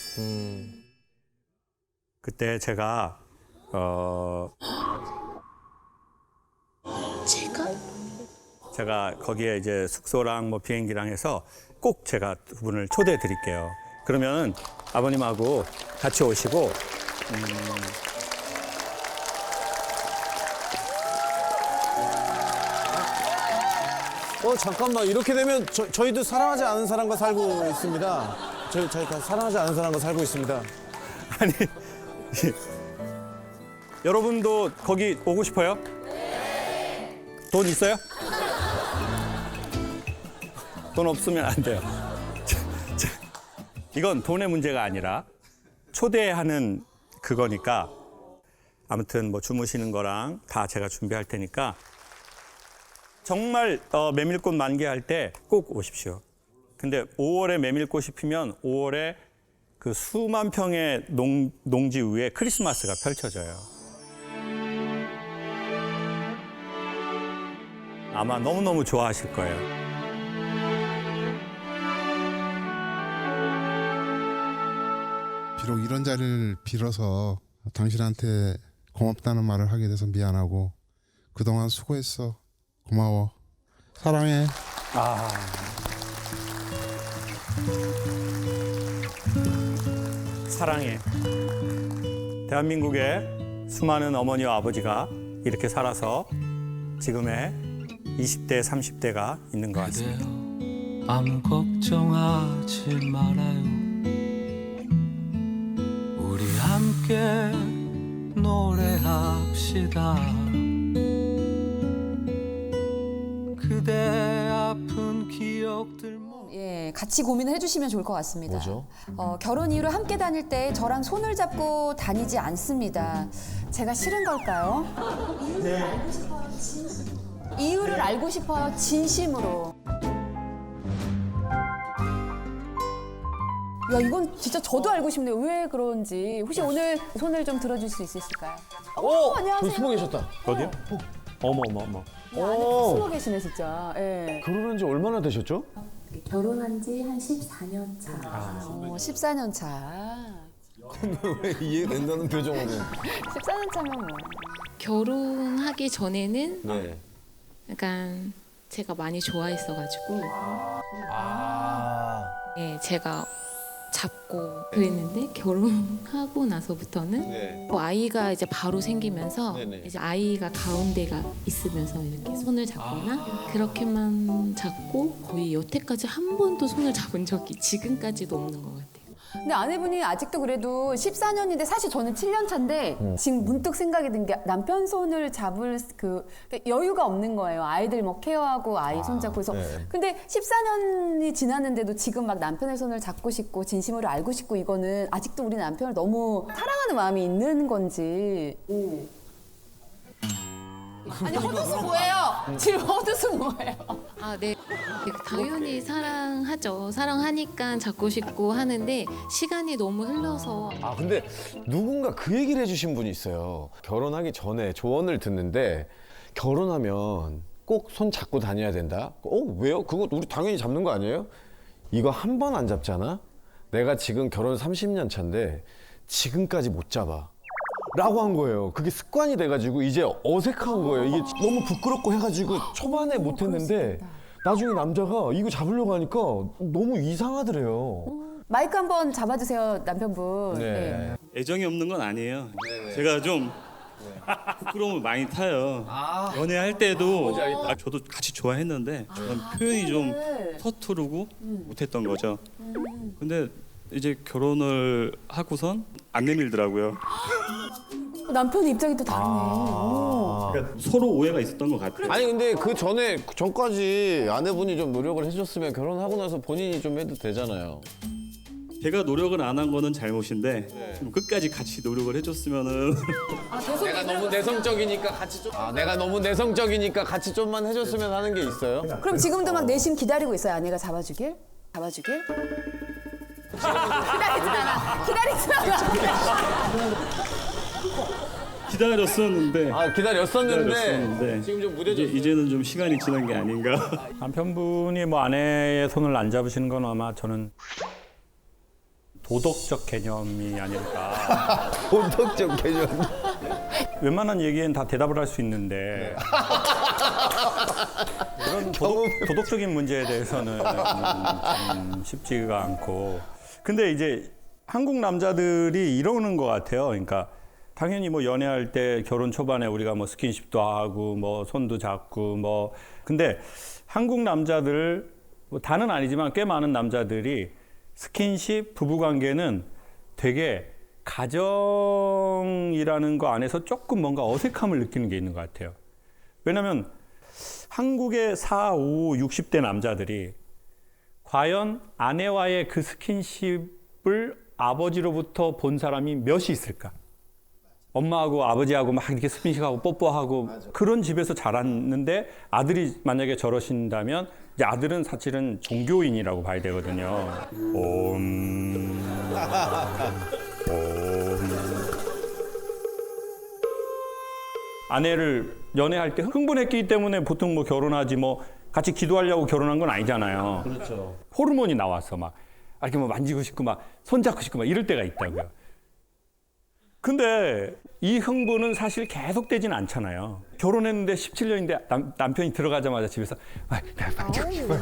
그때 제가 제가 거기에 이제 숙소랑 뭐 비행기랑 해서 꼭 제가 두 분을 초대해 드릴게요. 그러면 아버님하고 같이 오시고 잠깐만 이렇게 되면 저희도 사랑하지 않은 사람과 살고 있습니다. 저희가 사랑하지 않은 사람과 살고 있습니다. 아니 여러분도 거기 오고 싶어요? 돈 있어요? 돈 없으면 안 돼요. 이건 돈의 문제가 아니라 초대하는 그거니까 아무튼 뭐 주무시는 거랑 다 제가 준비할 테니까 정말 메밀꽃 만개할 때 꼭 오십시오. 근데 5월에 메밀꽃이 피면 5월에 그 수만 평의 농지 위에 크리스마스가 펼쳐져요. 아마 너무너무 좋아하실 거예요. 비록 이런 자리를 빌어서 당신한테 고맙다는 말을 하게 돼서 미안하고 그동안 수고했어. 고마워. 사랑해. 사랑해. 대한민국의 수많은 어머니와 아버지가 이렇게 살아서 지금의 20대, 30대가 있는 것 같습니다. 아무 걱정하지 말아요. 우리 함께 노래합시다. 그대 아픈 기억들. 예, 같이 고민을 해주시면 좋을 것 같습니다. 뭐죠? 결혼 이후로 함께 다닐 때 저랑 손을 잡고 다니지 않습니다. 제가 싫은 걸까요? 이유를 알고 싶어요, 진심으로. 야, 이건 진짜 저도 알고 싶네요. 왜 그런지. 혹시 오늘 손을 좀 들어줄 수 있으실까요? 안녕하세요. 저기 숨어 계셨다. 어디요? 어머. 안에 딱 숨어 계시네, 진짜. 예. 결혼한 지 얼마나 되셨죠? 결혼한 지 한 14년 차. 14년 차. 왜 이해된다는 표정으로. 14년 차면 뭐. 결혼하기 전에는 네. 약간 제가 많이 좋아했어가지고 네, 제가 잡고 그랬는데 결혼하고 나서부터는 네. 뭐 아이가 이제 바로 생기면서 네네. 이제 아이가 가운데가 있으면서 이렇게 손을 잡거나 그렇게만 잡고 거의 여태까지 한 번도 손을 잡은 적이 지금까지도 없는 것 같아요. 근데 아내분이 아직도 그래도 14년인데 사실 저는 7년 차인데 지금 문득 생각이 든 게 남편 손을 잡을 그 여유가 없는 거예요. 아이들 뭐 케어하고 아이 손잡고 해서. 네. 근데 14년이 지났는데도 지금 막 남편의 손을 잡고 싶고 진심으로 알고 싶고 이거는 아직도 우리 남편을 너무 사랑하는 마음이 있는 건지. 아니 헛웃음 뭐예요? 지금 헛웃음 뭐예요? 아, 네. 당연히 사랑하죠. 사랑하니까 잡고 싶고 하는데 시간이 너무 흘러서 근데 누군가 그 얘기를 해주신 분이 있어요. 결혼하기 전에 조언을 듣는데 결혼하면 꼭 손 잡고 다녀야 된다. 왜요? 그거 우리 당연히 잡는 거 아니에요? 이거 한 번 안 잡잖아? 내가 지금 결혼 30년 차인데 지금까지 못 잡아. 라고 한 거예요. 그게 습관이 돼가지고 이제 어색한 거예요. 이게 너무 부끄럽고 해가지고 초반에 못 했는데 나중에 남자가 이거 잡으려고 하니까 너무 이상하더래요. 마이크 한번 잡아주세요, 남편분. 네. 애정이 없는 건 아니에요. 제가 좀 부끄러움을 많이 타요. 연애할 때도 저도 같이 좋아했는데 저는 표현이 좀 서투르고 못했던 거죠. 근데 이제 결혼을 하고선 안 내밀더라고요. 남편의 입장이 또 다르네. 그러니까 서로 오해가 있었던 것 같아요. 아니 근데 그 전까지 아내분이 좀 노력을 해줬으면 결혼하고 나서 본인이 좀 해도 되잖아요. 제가 노력을 안 한 거는 잘못인데 좀 끝까지 같이 노력을 해줬으면은 내가 너무 내성적이니까 같이 좀. 내가 너무 내성적이니까 같이 좀만 해줬으면 하는 게 있어요. 그럼 지금도 막 내심 기다리고 있어요, 아내가 잡아주길? 잡아주길? 기다리진 않아. 기다렸었는데. 기다렸었는데 지금 좀 무뎌졌어요. 이제는 좀 시간이 지난 게 아닌가. 남편분이 뭐 아내의 손을 안 잡으시는 건 아마 저는 도덕적 개념이 아닐까. 도덕적 개념. 웬만한 얘기엔 다 대답을 할 수 있는데 그런 도덕적인 문제에 대해서는 좀 쉽지가 않고. 근데 이제 한국 남자들이 이러는 것 같아요. 그러니까 당연히 뭐 연애할 때 결혼 초반에 우리가 뭐 스킨십도 하고 뭐 손도 잡고 뭐 근데 한국 남자들 뭐 다는 아니지만 꽤 많은 남자들이 스킨십 부부관계는 되게 가정이라는 거 안에서 조금 뭔가 어색함을 느끼는 게 있는 것 같아요. 왜냐하면 한국의 4, 5, 60대 남자들이 과연 아내와의 그 스킨십을 아버지로부터 본 사람이 몇이 있을까? 엄마하고 아버지하고 막 이렇게 스킨십하고 뽀뽀하고 그런 집에서 자랐는데 아들이 만약에 저러신다면 이제 아들은 사실은 종교인이라고 봐야 되거든요. 아내를 연애할 때 흥분했기 때문에 보통 뭐 결혼하지 뭐 같이 기도하려고 결혼한 건 아니잖아요. 그렇죠. 호르몬이 나와서 막 이렇게 뭐 만지고 싶고 막 손잡고 싶고 막 이럴 때가 있다고요. 근데 이 흥분은 사실 계속되진 않잖아요. 결혼했는데 17년인데 남편이 들어가자마자 집에서 만지고 싶어.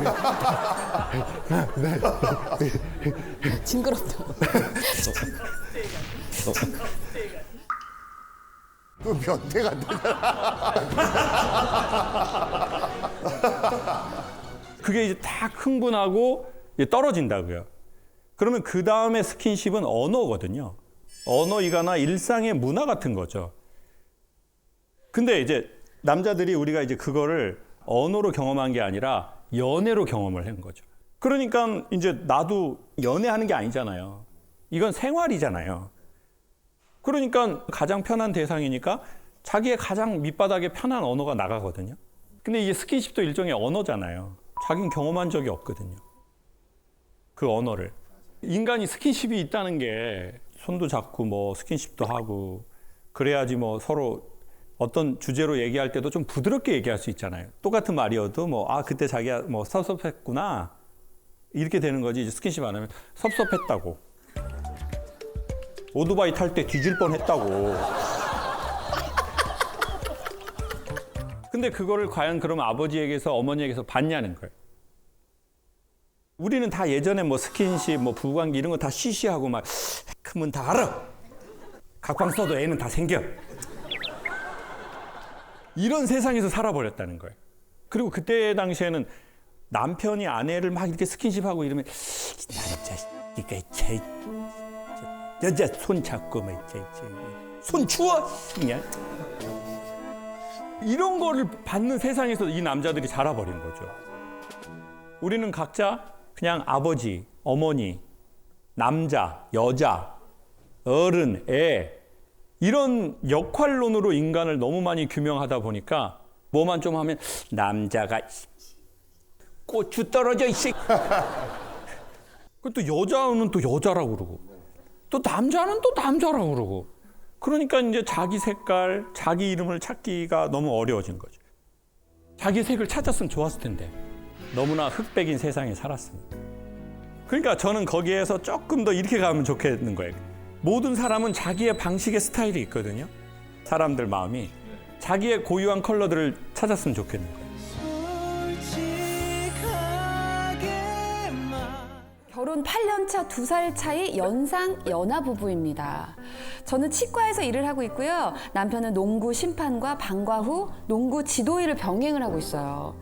징그럽다. 그 변태가 안 되잖아. 그게 이제 딱 흥분하고 이제 떨어진다고요. 그러면 그 다음에 스킨십은 언어거든요. 언어이거나 일상의 문화 같은 거죠. 근데 이제 남자들이 우리가 이제 그거를 언어로 경험한 게 아니라 연애로 경험을 한 거죠. 그러니까 이제 나도 연애하는 게 아니잖아요. 이건 생활이잖아요. 그러니까 가장 편한 대상이니까 자기의 가장 밑바닥에 편한 언어가 나가거든요. 근데 이게 스킨십도 일종의 언어잖아요. 자기는 경험한 적이 없거든요. 그 언어를. 인간이 스킨십이 있다는 게 손도 잡고 뭐 스킨십도 하고 그래야지 뭐 서로 어떤 주제로 얘기할 때도 좀 부드럽게 얘기할 수 있잖아요. 똑같은 말이어도 뭐 그때 자기가 뭐 섭섭했구나 이렇게 되는 거지. 이제 스킨십 안 하면 섭섭했다고. 오토바이 탈 때 뒤질 뻔했다고. 근데 그거를 과연 그러면 아버지에게서 어머니에게서 받냐는 거예요. 우리는 다 예전에 뭐 스킨십, 뭐 부부관계 이런 거 다 시시하고 막 크면 다 알아. 각방 써도 애는 다 생겨. 이런 세상에서 살아버렸다는 거예요. 그리고 그때 당시에는 남편이 아내를 막 이렇게 스킨십하고 이러면 남자 여자 손 잡고 막 손 추워 그냥 이런 거를 받는 세상에서 이 남자들이 자라버린 거죠. 우리는 각자 그냥 아버지, 어머니, 남자, 여자, 어른, 애 이런 역할론으로 인간을 너무 많이 규명하다 보니까 뭐만 좀 하면 남자가 고추 떨어져 이 새끼. 또 여자는 또 여자라고 그러고 또 남자는 또 남자라고 그러고 그러니까 이제 자기 색깔, 자기 이름을 찾기가 너무 어려워진 거죠. 자기 색을 찾았으면 좋았을 텐데 너무나 흑백인 세상에 살았습니다. 그러니까 저는 거기에서 조금 더 이렇게 가면 좋겠는 거예요. 모든 사람은 자기의 방식의 스타일이 있거든요. 사람들 마음이 자기의 고유한 컬러들을 찾았으면 좋겠는 거예요. 결혼 8년 차 2살 차이 연상 연하 부부입니다. 저는 치과에서 일을 하고 있고요. 남편은 농구 심판과 방과 후 농구 지도일을 병행을 하고 있어요.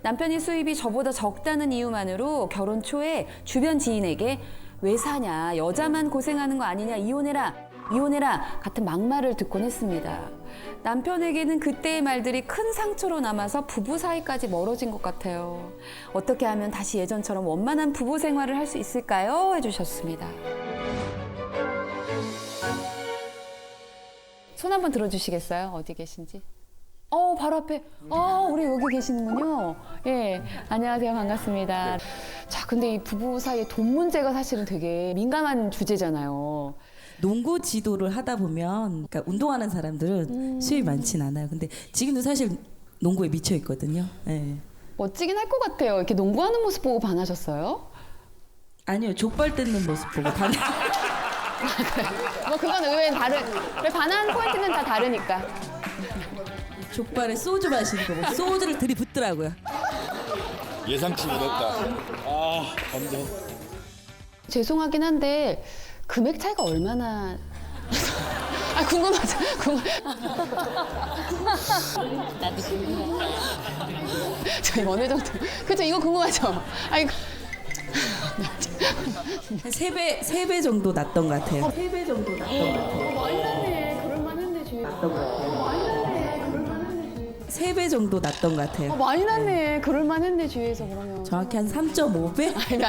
남편이 수입이 저보다 적다는 이유만으로 결혼 초에 주변 지인에게 왜 사냐, 여자만 고생하는 거 아니냐, 이혼해라, 이혼해라 같은 막말을 듣곤 했습니다. 남편에게는 그때의 말들이 큰 상처로 남아서 부부 사이까지 멀어진 것 같아요. 어떻게 하면 다시 예전처럼 원만한 부부 생활을 할 수 있을까요? 해주셨습니다. 손 한번 들어주시겠어요? 어디 계신지? 바로 앞에. 우리 여기 계시는군요. 예, 안녕하세요. 반갑습니다. 자, 근데 이 부부 사이에 돈 문제가 사실은 되게 민감한 주제잖아요. 농구 지도를 하다 보면 그러니까 운동하는 사람들은 수입이 많진 않아요. 근데 지금도 사실 농구에 미쳐 있거든요. 네. 멋지긴 할 것 같아요. 이렇게 농구하는 모습 보고 반하셨어요? 아니요, 족발 뜯는 모습 보고 반. 뭐 그건 의외는 왜 반하는 포인트는 다 다르니까. 족발에 소주 마시는 거 보고 소주를 들이붓더라고요. 예상치 못했다. 감동. 죄송하긴 한데 금액 차이가 얼마나? 아 궁금하죠. 나도 궁금해. 저희 어느 정도? 그죠? 이거 궁금하죠? 아니. 세 배 정도 났던 것 같아요. 3배 정도 났던 것 같아요. 많이 났네. 그럴만했네 주위에서. 났던 것 같아요. 많이 났네. 그럴만했네 주위에서. 3배 정도 났던 것 같아요. 많이 났네. 그럴만했네 주위에서 그러면. 정확히 한 3.5배? 아니.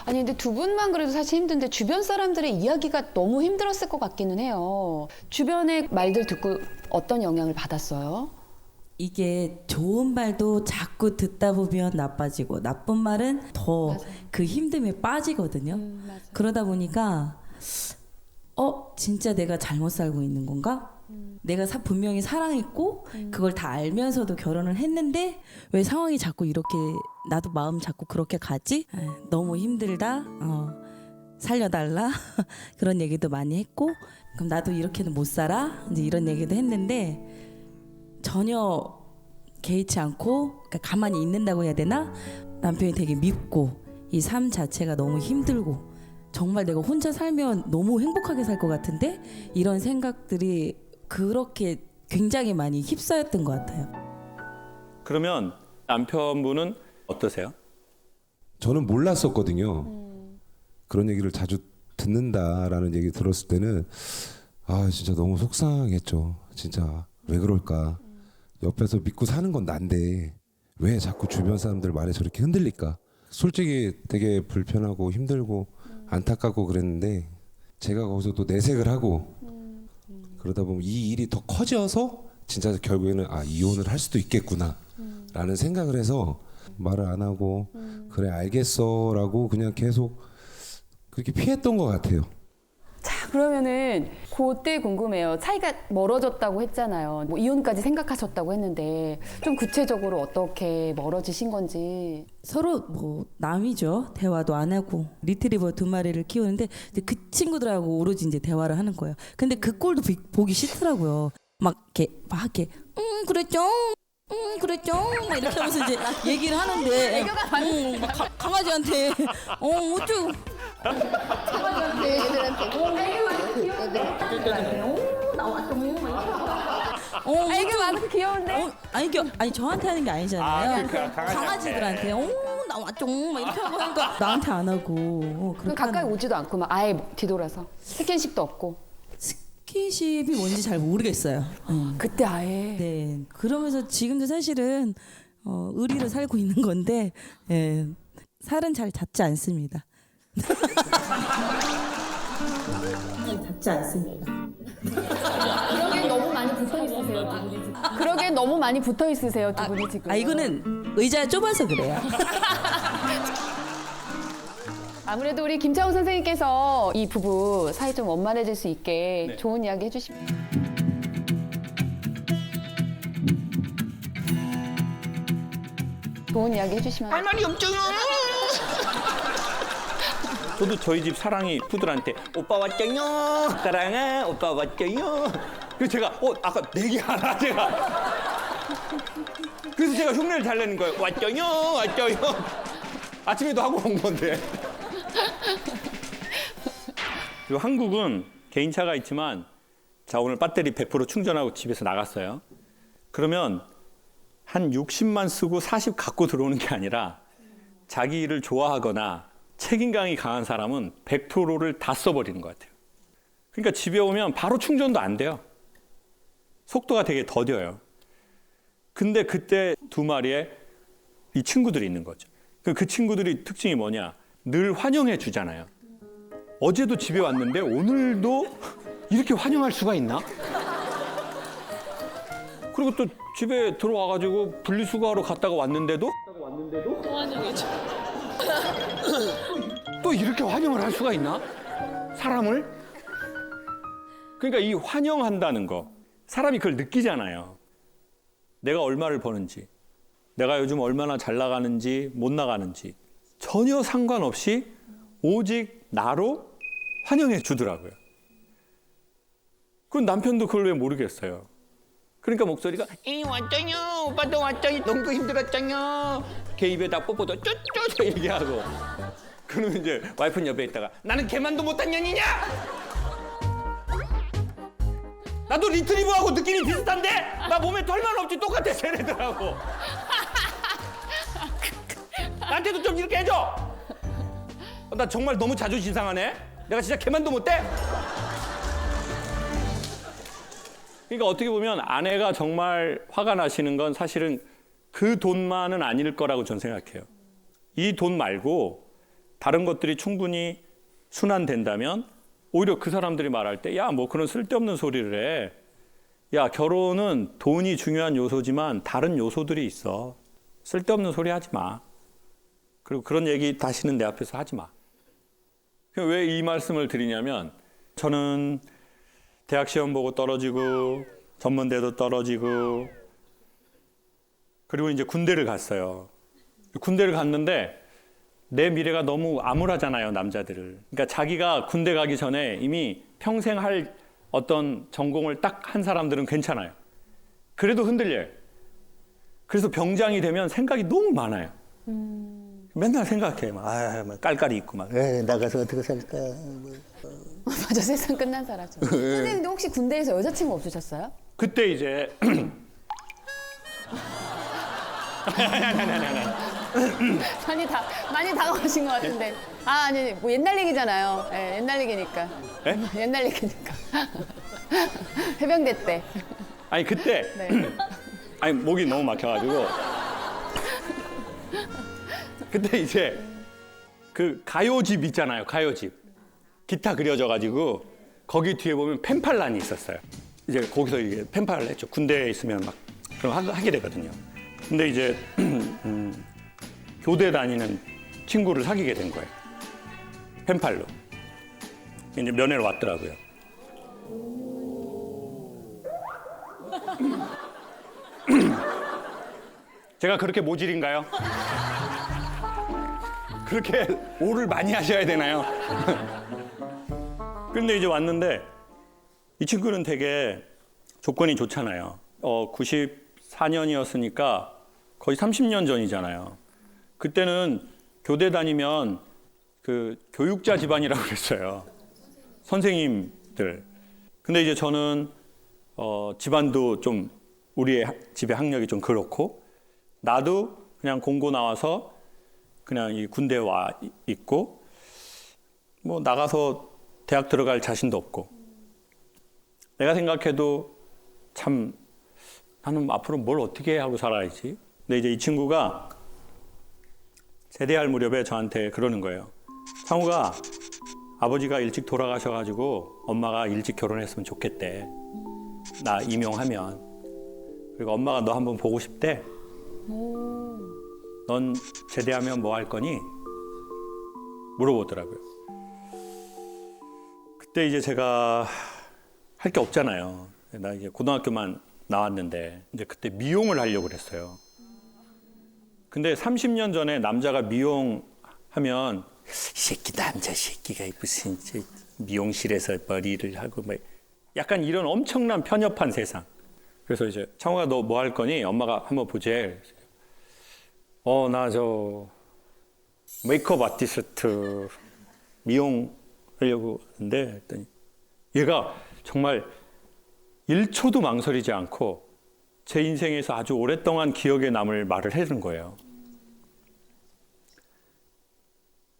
아니 근데 두 분만 그래도 사실 힘든데 주변 사람들의 이야기가 너무 힘들었을 것 같기는 해요. 주변의 말들 듣고 어떤 영향을 받았어요? 이게 좋은 말도 자꾸 듣다 보면 나빠지고 나쁜 말은 더 그 힘듦에 빠지거든요. 그러다 보니까 진짜 내가 잘못 살고 있는 건가? 내가 분명히 사랑했고 그걸 다 알면서도 결혼을 했는데 왜 상황이 자꾸 이렇게 나도 마음 자꾸 그렇게 가지? 너무 힘들다. 살려달라. 그런 얘기도 많이 했고 그럼 나도 이렇게는 못 살아. 이제 이런 얘기도 했는데 전혀 개의치 않고 그러니까 가만히 있는다고 해야 되나? 남편이 되게 밉고 이 삶 자체가 너무 힘들고 정말 내가 혼자 살면 너무 행복하게 살 것 같은데 이런 생각들이 그렇게 굉장히 많이 휩싸였던 것 같아요. 그러면 남편분은 어떠세요? 저는 몰랐었거든요. 그런 얘기를 자주 듣는다라는 얘기 들었을 때는 진짜 너무 속상했죠. 진짜 왜 그럴까? 옆에서 믿고 사는 건 난데 왜 자꾸 주변 사람들 말에 저렇게 흔들릴까? 솔직히 되게 불편하고 힘들고 안타깝고 그랬는데 제가 거기서 또 내색을 하고 그러다 보면 이 일이 더 커져서 진짜 결국에는 이혼을 할 수도 있겠구나 라는 생각을 해서 말을 안 하고 그래 알겠어 라고 그냥 계속 그렇게 피했던 것 같아요. 자 그러면은 그때 궁금해요. 사이가 멀어졌다고 했잖아요. 뭐 이혼까지 생각하셨다고 했는데 좀 구체적으로 어떻게 멀어지신 건지. 서로 뭐 남이죠. 대화도 안 하고 리트리버 2마리를 키우는데 이제 그 친구들하고 오로지 이제 대화를 하는 거예요. 근데 그 꼴도 보기 싫더라고요. 막 이렇게 그랬죠. 그랬죠. 막 이렇게 하면서 이제 얘기를 하는데 막 강아지한테 어쩌고 강아지한테 애들한테 나왔죠. 애교 많고 귀여운데? 아니 저한테 하는 게 아니잖아요. 그러니까 강아지들한테 나왔죠. 막 이렇게 하고 하니까 나한테 안 하고. 그럼 가까이 오지도 않고 막 아예 뒤돌아서 스킨십도 없고. 스킨십이 뭔지 잘 모르겠어요. 그때 아예. 네. 그러면서 지금도 사실은 의리로 살고 있는 건데 살은 잘 잡지 않습니다. 잡지 않습니다. 그러기엔 너무 많이 붙어 있으세요, 두 분이 지금. 그러기엔 너무 많이 붙어 있으세요, 두 분이 지금. 이거는 의자가 좁아서 그래요. 아무래도 우리 김차훈 선생님께서 이 부부 사이 좀 원만해질 수 있게 좋은 이야기 해주시면. 좋은 이야기 해주시면. 할 말이 없죠. 저도 저희 집 사랑이 푸들한테 오빠 왔죠요 사랑아 오빠 왔죠요 그래서 제가 아까 내기하나 제가 그래서 제가 흉내를 잘 내는 거예요. 왔죠요 왔죠요 아침에도 하고 온 건데. 그리고 한국은 개인차가 있지만 자 오늘 배터리 100% 충전하고 집에서 나갔어요. 그러면 한 60만 쓰고 40 갖고 들어오는 게 아니라 자기 일을 좋아하거나 책임감이 강한 사람은 100%를 다 써버리는 것 같아요. 그러니까 집에 오면 바로 충전도 안 돼요. 속도가 되게 더뎌요. 근데 그때 2마리의 이 친구들이 있는 거죠. 그 친구들이 특징이 뭐냐? 늘 환영해 주잖아요. 어제도 집에 왔는데 오늘도 이렇게 환영할 수가 있나? 그리고 또 집에 들어와가지고 분리수거하러 갔다가 왔는데도 환영해 줘. 또 이렇게 환영을 할 수가 있나? 사람을? 그러니까 이 환영한다는 거 사람이 그걸 느끼잖아요. 내가 얼마를 버는지 내가 요즘 얼마나 잘 나가는지 못 나가는지 전혀 상관없이 오직 나로 환영해 주더라고요. 그건 남편도 그걸 왜 모르겠어요. 그러니까 목소리가 왔죠요 오빠도 왔죠요 너무 힘들었죠요 걔 입에다 뽀뽀도 쪼쪼쪼 얘기하고 그러면 이제 와이프는 옆에 있다가 나는 걔만도 못한 년이냐? 나도 리트리버하고 느낌이 비슷한데? 나 몸에 털만 없지 똑같아 쟤네들하고. 나한테도 좀 이렇게 해줘. 나 정말 너무 자존심 상하네. 내가 진짜 걔만도 못돼? 그러니까 어떻게 보면 아내가 정말 화가 나시는 건 사실은 그 돈만은 아닐 거라고 저는 생각해요. 이 돈 말고 다른 것들이 충분히 순환된다면 오히려 그 사람들이 말할 때 야, 뭐 그런 쓸데없는 소리를 해. 야, 결혼은 돈이 중요한 요소지만 다른 요소들이 있어. 쓸데없는 소리 하지 마. 그리고 그런 얘기 다시는 내 앞에서 하지 마. 왜 이 말씀을 드리냐면 저는 대학 시험 보고 떨어지고 전문대도 떨어지고 그리고 이제 군대를 갔어요. 군대를 갔는데 내 미래가 너무 암울하잖아요, 남자들을. 그러니까 자기가 군대 가기 전에 이미 평생 할 어떤 전공을 딱 한 사람들은 괜찮아요. 그래도 흔들려요. 그래서 병장이 되면 생각이 너무 많아요. 맨날 생각해. 막 깔깔이 있고 막 나가서 어떻게 살까. 맞아, 세상 끝난 사람처럼. 선생님, 근데 혹시 군대에서 여자친구 없으셨어요? 그때 이제 많이 다가오신 것 같은데. 아니, 뭐 옛날 얘기잖아요. 예, 옛날 얘기니까. 에? 옛날 얘기니까. 해병대 때. 아니 그때 네. 아니 목이 너무 막혀가지고 그때 이제 그 가요집 있잖아요, 가요집. 기타 그려져가지고 거기 뒤에 보면 펜팔란이 있었어요. 이제 거기서 이게 펜팔을 했죠. 군대에 있으면 막 그럼 하게 되거든요. 근데 이제 교대 다니는 친구를 사귀게 된 거예요. 펜팔로. 이제 면회로 왔더라고요. 제가 그렇게 모질인가요? 그렇게 오를 많이 하셔야 되나요? 근데 이제 왔는데 이 친구는 되게 조건이 좋잖아요. 94년이었으니까 거의 30년 전이잖아요. 그때는 교대 다니면 그 교육자 집안이라고 그랬어요. 선생님들. 근데 이제 저는 집안도 좀 우리의 집의 학력이 좀 그렇고 나도 그냥 공고 나와서 그냥 이 군대에 와 있고 뭐 나가서 대학 들어갈 자신도 없고 내가 생각해도 참 나는 앞으로 뭘 어떻게 하고 살아야지. 근데 이제 이 친구가 제대할 무렵에 저한테 그러는 거예요. 상우가 아버지가 일찍 돌아가셔가지고 엄마가 일찍 결혼했으면 좋겠대. 나 임용하면. 그리고 엄마가 너 한번 보고 싶대. 넌 제대하면 뭐 할 거니? 물어보더라고요. 그때 이제 제가 할 게 없잖아요. 나 이제 고등학교만 나왔는데 이제 그때 미용을 하려고 그랬어요. 근데 30년 전에 남자가 미용하면 이 새끼 남자 새끼가 무슨 이제 미용실에서 머리를 하고 막 약간 이런 엄청난 편협한 세상. 그래서 이제 창호가 너 뭐 할 거니? 엄마가 한번 보재. 나 저 메이크업 아티스트 미용 하려고 하는데 했더니 얘가 정말 1초도 망설이지 않고 제 인생에서 아주 오랫동안 기억에 남을 말을 해준 거예요.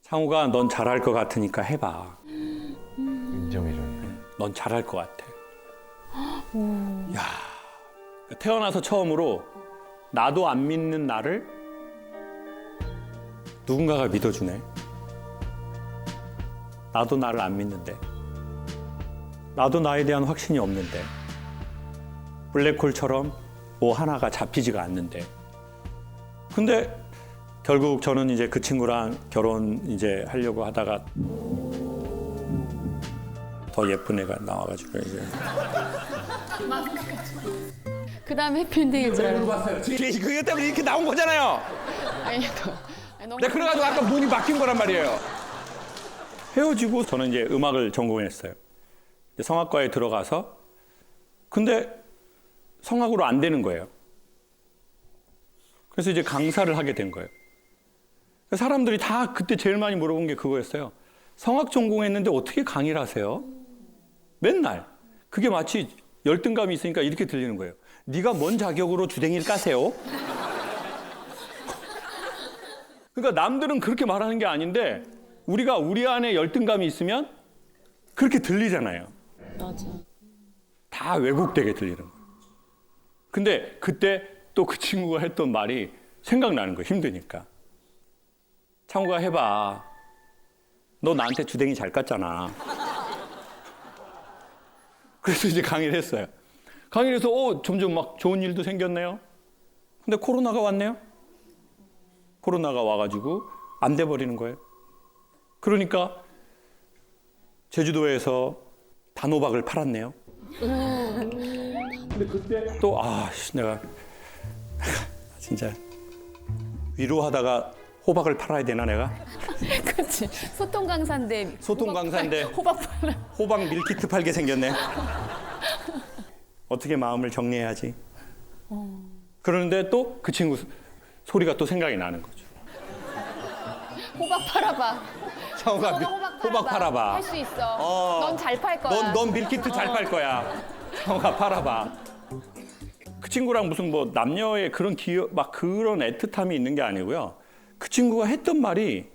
창호가 넌 잘할 것 같으니까 해봐. 인정해줘요. 넌 잘할 것 같아. 야, 태어나서 처음으로 나도 안 믿는 나를 누군가가 믿어주네. 나도 나를 안 믿는데. 나도 나에 대한 확신이 없는데. 블랙홀처럼 뭐 하나가 잡히지가 않는데. 근데 결국 저는 이제 그 친구랑 결혼 이제 하려고 하다가 더 예쁜 애가 나와가지고 이제. 그 다음에 해피엔딩일 줄 알았어요. 그게 때문에 이렇게 나온 거잖아요. 내가 그래가지고 아까 문이 막힌 거란 말이에요. 헤어지고 저는 이제 음악을 전공했어요. 성악과에 들어가서 근데 성악으로 안 되는 거예요. 그래서 이제 강사를 하게 된 거예요. 사람들이 다 그때 제일 많이 물어본 게 그거였어요. 성악 전공했는데 어떻게 강의를 하세요? 맨날. 그게 마치 열등감이 있으니까 이렇게 들리는 거예요. 네가 뭔 자격으로 주댕이를 까세요? 그러니까 남들은 그렇게 말하는 게 아닌데 우리가 우리 안에 열등감이 있으면 그렇게 들리잖아요. 맞아. 다 왜곡되게 들리는 거예요. 근데 그때 또 그 친구가 했던 말이 생각나는 거예요. 힘드니까. 창호가 해봐. 너 나한테 주댕이 잘 깠잖아. 그래서 이제 강의를 했어요. 강의를 해서 점점 막 좋은 일도 생겼네요. 근데 코로나가 왔네요. 코로나가 와가지고 안 돼버리는 거예요. 그러니까 제주도에서 단호박을 팔았네요. 근데 그때 또 내가 진짜 위로하다가 호박을 팔아야 되나 내가? 그렇지. 소통 강사인데 호박 밀키트 팔게 생겼네. 어떻게 마음을 정리해야지. 그러는데 또 그 친구 소리가 또 생각이 나는 거죠. 호박 팔아봐. 창호가 호박 팔아봐. 할 수 있어. 넌 잘 팔 거야. 넌 밀키트 잘 팔 거야. 창호가 팔아봐. 그 친구랑 무슨 뭐 남녀의 그런 막 그런 애틋함이 있는 게 아니고요. 그 친구가 했던 말이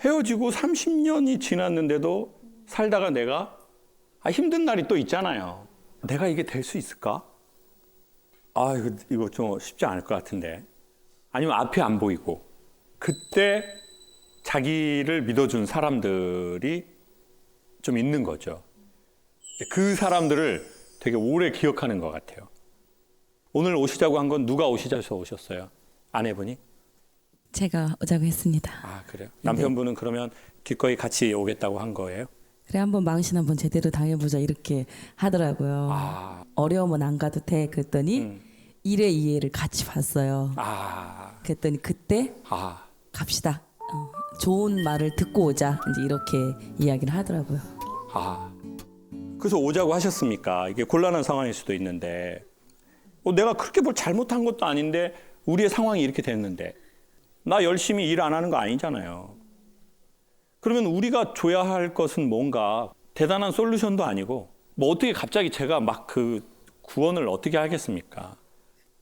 헤어지고 30년이 지났는데도 살다가 내가 힘든 날이 또 있잖아요. 내가 이게 될 수 있을까? 이거 좀 쉽지 않을 것 같은데. 아니면 앞이 안 보이고. 그때 자기를 믿어준 사람들이 좀 있는 거죠. 그 사람들을 되게 오래 기억하는 것 같아요. 오늘 오시자고 한 건 누가 오시자서 오셨어요? 아내분이? 제가 오자고 했습니다. 그래요? 남편분은 그러면 기꺼이 같이 오겠다고 한 거예요? 그래 한번 망신 한번 제대로 당해보자 이렇게 하더라고요. 어려우면 안 가도 돼 그랬더니 일의 이해를 같이 봤어요. 그랬더니 그때 갑시다. 좋은 말을 듣고 오자 이제 이렇게 이야기를 하더라고요. 그래서 오자고 하셨습니까? 이게 곤란한 상황일 수도 있는데 내가 그렇게 뭘 잘못한 것도 아닌데 우리의 상황이 이렇게 됐는데 나 열심히 일 안 하는 거 아니잖아요. 그러면 우리가 줘야 할 것은 뭔가 대단한 솔루션도 아니고 뭐 어떻게 갑자기 제가 막 그 구원을 어떻게 하겠습니까?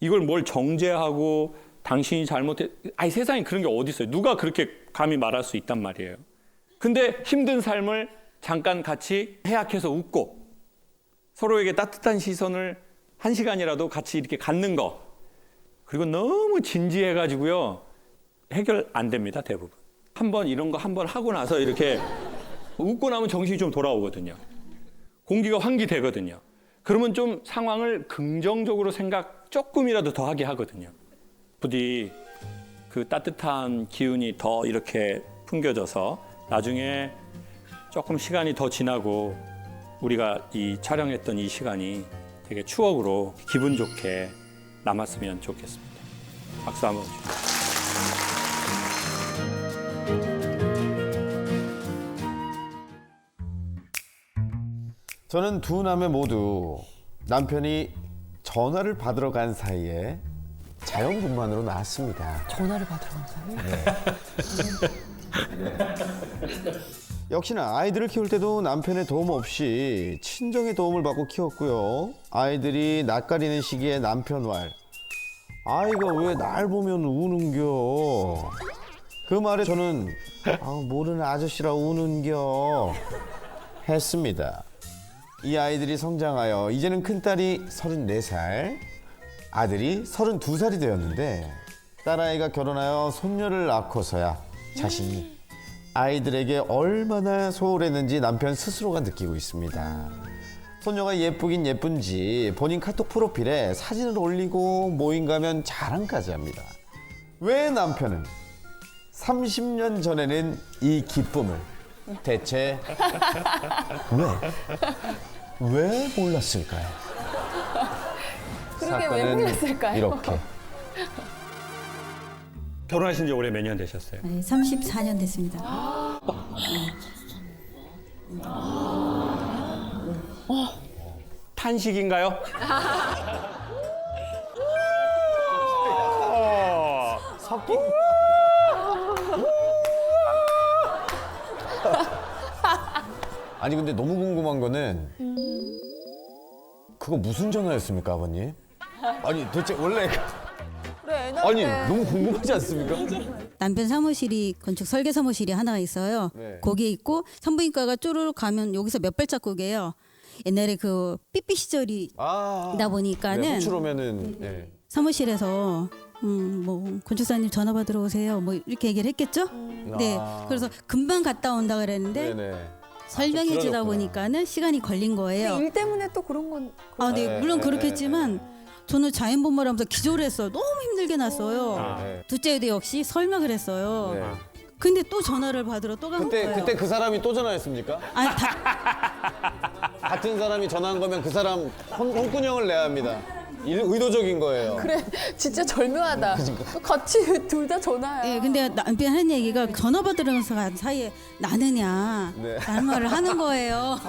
이걸 뭘 정죄하고 당신이 잘못해 세상에 그런 게 어디 있어요? 누가 그렇게 감히 말할 수 있단 말이에요. 근데 힘든 삶을 잠깐 같이 해약해서 웃고 서로에게 따뜻한 시선을 1시간이라도 같이 이렇게 갖는 거. 그리고 너무 진지해가지고요. 해결 안 됩니다, 대부분. 이런 거 한 번 하고 나서 이렇게 웃고 나면 정신이 좀 돌아오거든요. 공기가 환기되거든요. 그러면 좀 상황을 긍정적으로 생각 조금이라도 더 하게 하거든요. 부디 그 따뜻한 기운이 더 이렇게 풍겨져서 나중에 조금 시간이 더 지나고 우리가 이 촬영했던 이 시간이 되게 추억으로 기분 좋게 남았으면 좋겠습니다. 박수 한번 주세요. 저는 두 남매 모두 남편이 전화를 받으러 간 사이에 자연분만으로 나왔습니다. 전화를 받으러 간 사이? 역시나 아이들을 키울 때도 남편의 도움 없이 친정의 도움을 받고 키웠고요. 아이들이 낯가리는 시기에 남편 말. 아이가 왜 날 보면 우는겨. 그 말에 저는 모르는 아저씨라 우는겨 했습니다. 이 아이들이 성장하여 이제는 큰딸이 34살, 아들이 32살이 되었는데 딸아이가 결혼하여 손녀를 낳고서야 자신이 아이들에게 얼마나 소홀했는지 남편 스스로가 느끼고 있습니다. 손녀가 예쁘긴 예쁜지 본인 카톡 프로필에 사진을 올리고 모임 가면 자랑까지 합니다. 왜 남편은 30년 전에는 이 기쁨을 대체 왜 몰랐을까요? 그러게 왜 몰랐을까요? 이렇게. 결혼하신 지 올해 몇 년 되셨어요? 네, 34년 됐습니다. 탄식인가요? 섞인. 아니 근데 너무 궁금한 거는 그거 무슨 전화였습니까, 아버님? 아니 도대체 원래 그래, 아니 너무 궁금하지 않습니까? 남편 사무실이 건축 설계 사무실이 하나 있어요. 네. 거기에 있고 산부인과가 쪼르륵 가면 여기서 몇 발자국이에요. 옛날에 그 삐삐 시절이다 보니까는 네, 호출 오면은 네. 사무실에서 뭐 건축사님 전화 받으러 오세요. 뭐 이렇게 얘기를 했겠죠? 네. 그래서 금방 갔다 온다 그랬는데 네네. 설명해 주다 길어졌구나. 보니까는 시간이 걸린 거예요. 일 때문에 또 그런 건. 아, 네. 물론 그렇겠지만 저는 자연분만을 하면서 기절을 했어요. 너무 힘들게 났어요. 네. 둘째도 역시 설명을 했어요. 네. 근데 또 전화를 받으러 또 간 거예요. 그때 그 사람이 또 전화했습니까? 아니, 같은 사람이 전화한 거면 그 사람 홍군형을 내야 합니다. 의도적인 거예요. 그래, 진짜 절묘하다. 같이 둘 다 전화야. 예, 근데 남편 하는 얘기가 전화 받으러 사이에 나느냐 네. 라는 말을 하는 거예요.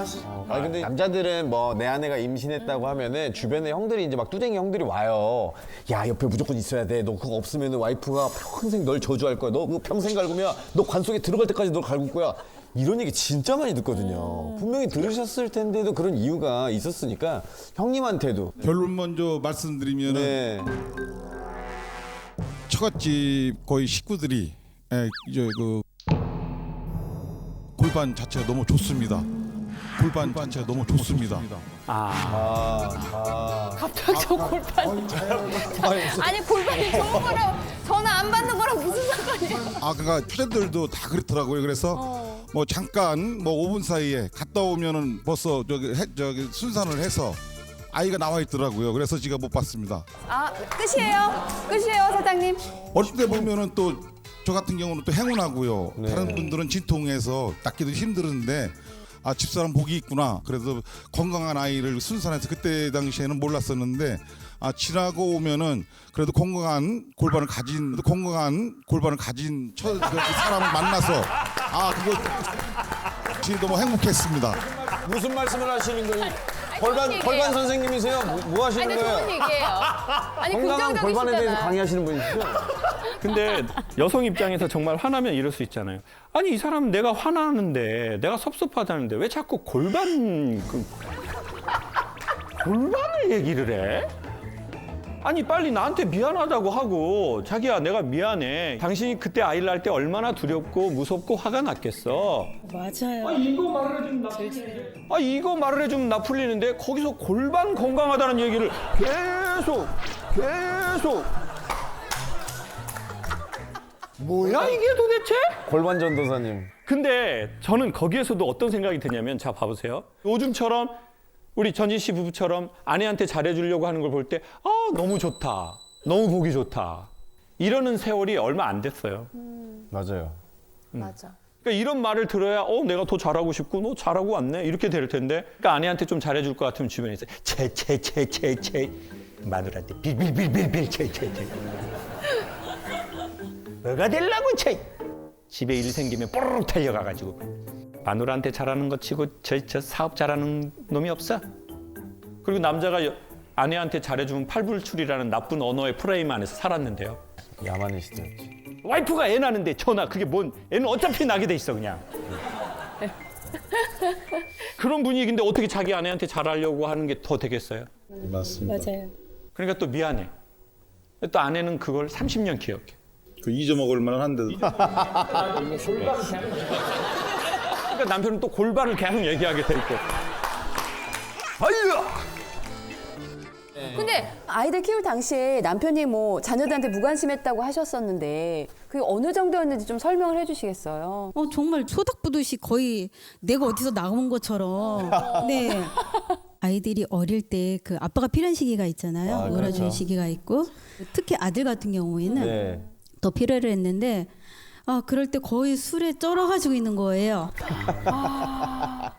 아 근데 남자들은 뭐 내 아내가 임신했다고 하면은 주변에 형들이 이제 막 뚜댕이 형들이 와요. 야 옆에 무조건 있어야 돼. 너 그거 없으면 와이프가 평생 널 저주할 거야. 너 그거 평생 갈구면 너 관 속에 들어갈 때까지 널 갈굴 거야. 이런 얘기 진짜 많이 듣거든요. 분명히 들으셨을 텐데도 그런 이유가 있었으니까 형님한테도 결론 먼저 말씀드리면 네. 처갓집 거의 식구들이 이제 그 골반 자체가 너무 좋습니다. 골반 자체가 너무 좋습니다. 갑자기 저 골반. 아니 골반이 좋은 거랑 전화 안 받는 거랑 무슨 상관이에요? 아 그러니까 초자들도 다 그렇더라고요. 그래서 뭐 잠깐 뭐 5분 사이에 갔다 오면은 벌써 저기 순산을 해서 아이가 나와 있더라고요. 그래서 제가 못 봤습니다. 아 끝이에요? 끝이에요, 사장님? 어릴 때 보면은 또 저 같은 경우는 또 행운하고요. 네. 다른 분들은 진통해서 낳기도 힘들은데 아 집사람 복이 있구나. 그래서 건강한 아이를 순산해서 그때 당시에는 몰랐었는데 아 지나고 오면은 그래도 건강한 골반을 가진 사람을 만나서 아 그거 지금 너무 행복했습니다. 무슨 말씀을 하시는 거예요? 골반 선생님이세요? 뭐 하시는 아니, 거예요? 좋은 얘기예요. 아니 건강한 골반에 대해서 긍정적이시잖아. 강의하시는 분이시죠? 근데 여성 입장에서 정말 화나면 이럴 수 있잖아요. 아니 이 사람 내가 화나는데 내가 섭섭하다는데 왜 자꾸 골반을 얘기를 해? 아니 빨리 나한테 미안하다고 하고 자기야 내가 미안해. 당신이 그때 아이를 낳을 때 얼마나 두렵고 무섭고 화가 났겠어. 맞아요. 이거 말을 해주면 나 풀리는데. 이거 말을 해주면 나 풀리는데 거기서 골반 건강하다는 얘기를 계속. 뭐야 이게 도대체? 골반 전도사님. 근데 저는 거기에서도 어떤 생각이 드냐면 자 봐보세요. 요즘처럼 우리 전진 씨 부부처럼 아내한테 잘해주려고 하는 걸 볼 때 너무 좋다. 너무 보기 좋다. 이러는 세월이 얼마 안 됐어요. 맞아요. 맞아. 그러니까 이런 말을 들어야 내가 더 잘하고 싶고 너 잘하고 왔네 이렇게 될 텐데 그러니까 아내한테 좀 잘해줄 것 같으면 주변에서 채 마누라한테 빌빌빌빌빌 채 뭐가 되려고 채 집에 일 생기면 뽀르륵 달려가가지고 마누라한테 잘하는 것 치고 저 사업 잘하는 놈이 없어. 그리고 남자가 아내한테 잘해주면 팔불출이라는 나쁜 언어의 프레임 안에서 살았는데요. 야만이시더지. 와이프가 애 낳는데 전화 그게 뭔 애는 어차피 나게 돼 있어 그냥. 그런 분위기인데 어떻게 자기 아내한테 잘하려고 하는 게 더 되겠어요? 맞습니다. 맞아요. 그러니까 또 미안해. 또 아내는 그걸 30년 기억해. 그 잊어먹을 만한 한데도. 그러니까 남편은 또 골반을 계속 얘기하게 돼 있고. 아유! 근데 아이들 키울 당시에 남편이 뭐 자녀들한테 무관심했다고 하셨었는데 그게 어느 정도였는지 좀 설명을 해주시겠어요? 정말 초닥부듯이 거의 내가 어디서 나온 것처럼. 네. 아이들이 어릴 때 그 아빠가 필요한 시기가 있잖아요. 놀아주는 그렇죠. 시기가 있고 특히 아들 같은 경우에는 네. 더 필요를 했는데 그럴 때 거의 술에 쩔어가지고 있는 거예요.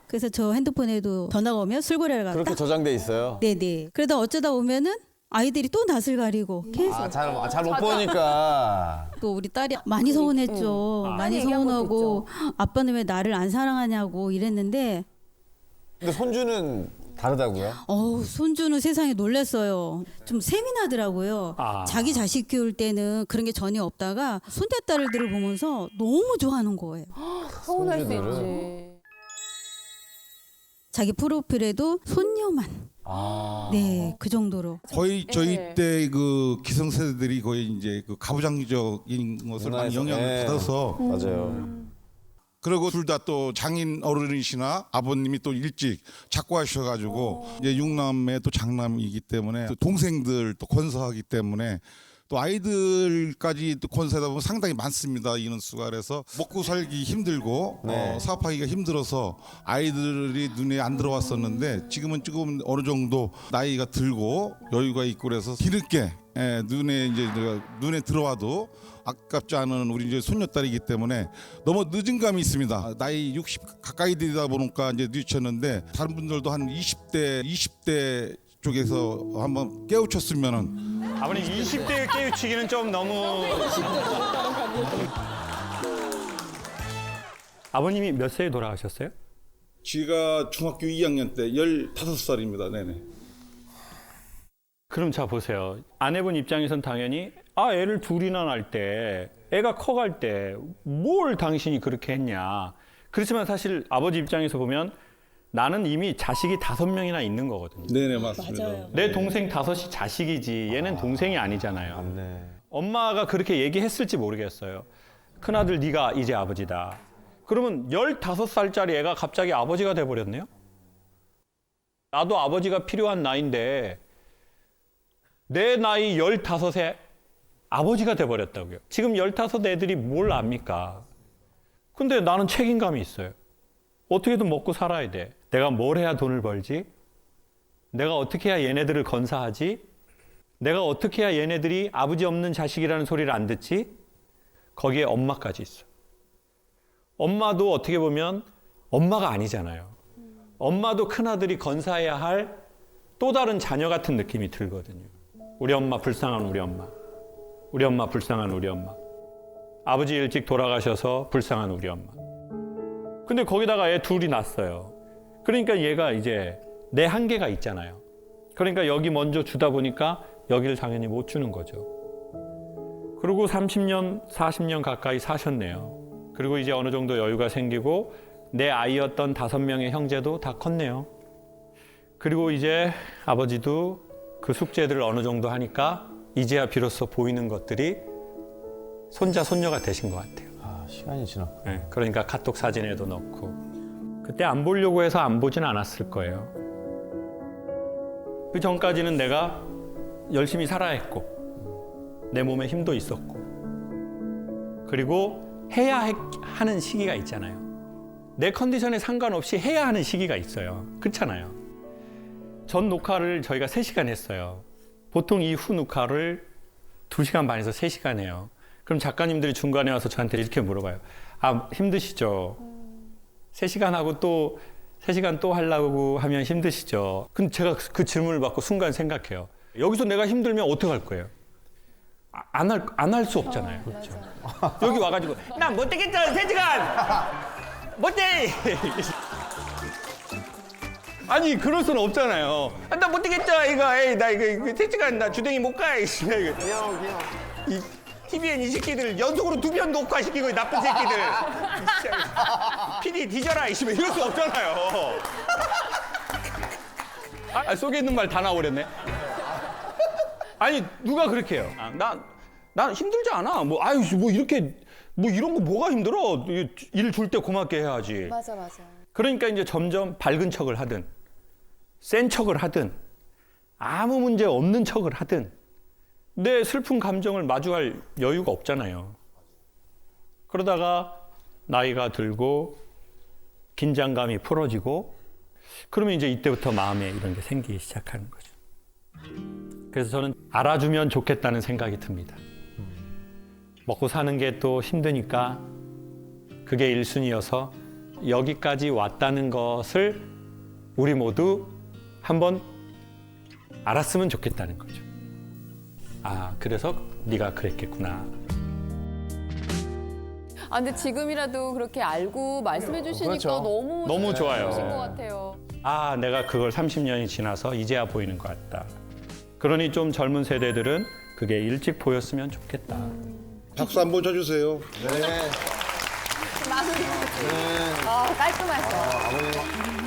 그래서 저 핸드폰에도 전화가 오면 술 고래를 갔다. 그렇게 저장돼 있어요. 네네. 그러다 어쩌다 오면은 아이들이 또 낯을 가리고 계속. 잘 못 보니까. 또 우리 딸이 많이 서운했죠. 많이 서운하고 아빠는 왜 나를 안 사랑하냐고 이랬는데. 근데 손주는 다르다고요? 손주는 세상에 놀랐어요. 좀 세민하더라고요. 자기 자식 키울 때는 그런 게 전혀 없다가 손자딸들을 보면서 너무 좋아하는 거예요. 서운할 수 손주들은. 있지. 자기 프로필에도 손녀만. 네, 그 정도로. 거의 저희 때 그 기성세대들이 거의 이제 그 가부장적인 것을 많이 영향을 받아서 맞아요. 그리고 둘 다 또 장인 어른이시나 아버님이 또 일찍 작고하셔가지고 이제 6남매 또 장남이기 때문에 또 동생들 또 권사하기 때문에 또 아이들까지 또 권사하다 보면 상당히 많습니다. 인원수가. 그래서 먹고 살기 힘들고 사업하기가 힘들어서 아이들이 눈에 안 들어왔었는데 지금은 조금 어느 정도 나이가 들고 여유가 있고 그래서 뒤늦게 눈에 들어와도 아깝지 않은 우리 이제 손녀딸이기 때문에 너무 늦은 감이 있습니다. 나이 60 가까이 되다 보니까 이제 늦췄는데 다른 분들도 한 20대 쪽에서 한번 깨우쳤으면은. 아버님 20대 깨우치기는 좀 너무. 아버님이 몇 세에 돌아가셨어요? 제가 중학교 2학년 때 15살입니다. 네네. 그럼 자 보세요. 아내분 입장에선 당연히 애를 둘이나 낳을 때 애가 커갈 때 뭘 당신이 그렇게 했냐. 그렇지만 사실 아버지 입장에서 보면 나는 이미 자식이 5명이나 있는 거거든요. 네네 맞습니다. 맞아요. 내 동생 5이 자식이지 얘는 동생이 아니잖아요. 엄마가 그렇게 얘기했을지 모르겠어요. 큰아들 네가 이제 아버지다. 그러면 15살짜리 애가 갑자기 아버지가 돼버렸네요. 나도 아버지가 필요한 나이인데 내 나이 15에 아버지가 돼버렸다고요. 지금 15 애들이 뭘 압니까? 근데 나는 책임감이 있어요. 어떻게든 먹고 살아야 돼. 내가 뭘 해야 돈을 벌지? 내가 어떻게 해야 얘네들을 건사하지? 내가 어떻게 해야 얘네들이 아버지 없는 자식이라는 소리를 안 듣지? 거기에 엄마까지 있어. 엄마도 어떻게 보면 엄마가 아니잖아요. 엄마도 큰아들이 건사해야 할 또 다른 자녀 같은 느낌이 들거든요. 우리 엄마 불쌍한 우리 엄마. 우리 엄마 불쌍한 우리 엄마. 아버지 일찍 돌아가셔서 불쌍한 우리 엄마. 근데 거기다가 애 둘이 낳았어요. 그러니까 얘가 이제 내 한계가 있잖아요. 그러니까 여기 먼저 주다 보니까 여기를 당연히 못 주는 거죠. 그리고 30년, 40년 가까이 사셨네요. 그리고 이제 어느 정도 여유가 생기고 내 아이였던 5명의 형제도 다 컸네요. 그리고 이제 아버지도 그 숙제들을 어느 정도 하니까 이제야 비로소 보이는 것들이 손자, 손녀가 되신 것 같아요. 시간이 지났고. 네, 그러니까 카톡 사진에도 넣고. 그때 안 보려고 해서 안 보진 않았을 거예요. 그 전까지는 내가 열심히 살아야 했고 내 몸에 힘도 있었고 그리고 해야 하는 시기가 있잖아요. 내 컨디션에 상관없이 해야 하는 시기가 있어요. 그렇잖아요. 전 녹화를 저희가 3시간 했어요. 보통 이 후 녹화를 2시간 반에서 3시간 해요. 그럼 작가님들이 중간에 와서 저한테 이렇게 물어봐요. 힘드시죠? 3시간 하고 또 3시간 또 하려고 하면 힘드시죠? 근데 제가 그 질문을 받고 순간 생각해요. 여기서 내가 힘들면 어떡할 거예요? 안 할 수 없잖아요. 그렇죠. 여기 와가지고 난 못 되겠죠, 3시간! 못돼! 아니 그럴 수는 없잖아요. 나 못 되겠죠, 이거. 에이, 나 이거 3시간 나 주댕이 못 가. 이 TVN 이 새끼들 연속으로 2편 녹화시키고 나쁜 새끼들. PD 뒤져라 이러면 이럴 수 없잖아요. 속에 있는 말 다 나와버렸네. 아니 누가 그렇게 해요? 난 힘들지 않아. 뭐 이렇게 이런 거 뭐가 힘들어? 일 줄 때 고맙게 해야지. 맞아. 그러니까 이제 점점 밝은 척을 하든 센 척을 하든 아무 문제 없는 척을 하든 내 슬픈 감정을 마주할 여유가 없잖아요. 그러다가 나이가 들고 긴장감이 풀어지고 그러면 이제 이때부터 마음에 이런 게 생기기 시작하는 거죠. 그래서 저는 알아주면 좋겠다는 생각이 듭니다. 먹고 사는 게 또 힘드니까 그게 1순위여서 여기까지 왔다는 것을 우리 모두 한번 알았으면 좋겠다는 거죠. 그래서 네가 그랬겠구나. 근데 지금이라도 그렇게 알고 말씀해 주시니까 그렇죠. 너무 좋아요. 좋으신 것 같아요. 내가 그걸 30년이 지나서 이제야 보이는 것 같다. 그러니 좀 젊은 세대들은 그게 일찍 보였으면 좋겠다. 박수 한번 쳐주세요. 마무리. 깔끔하죠.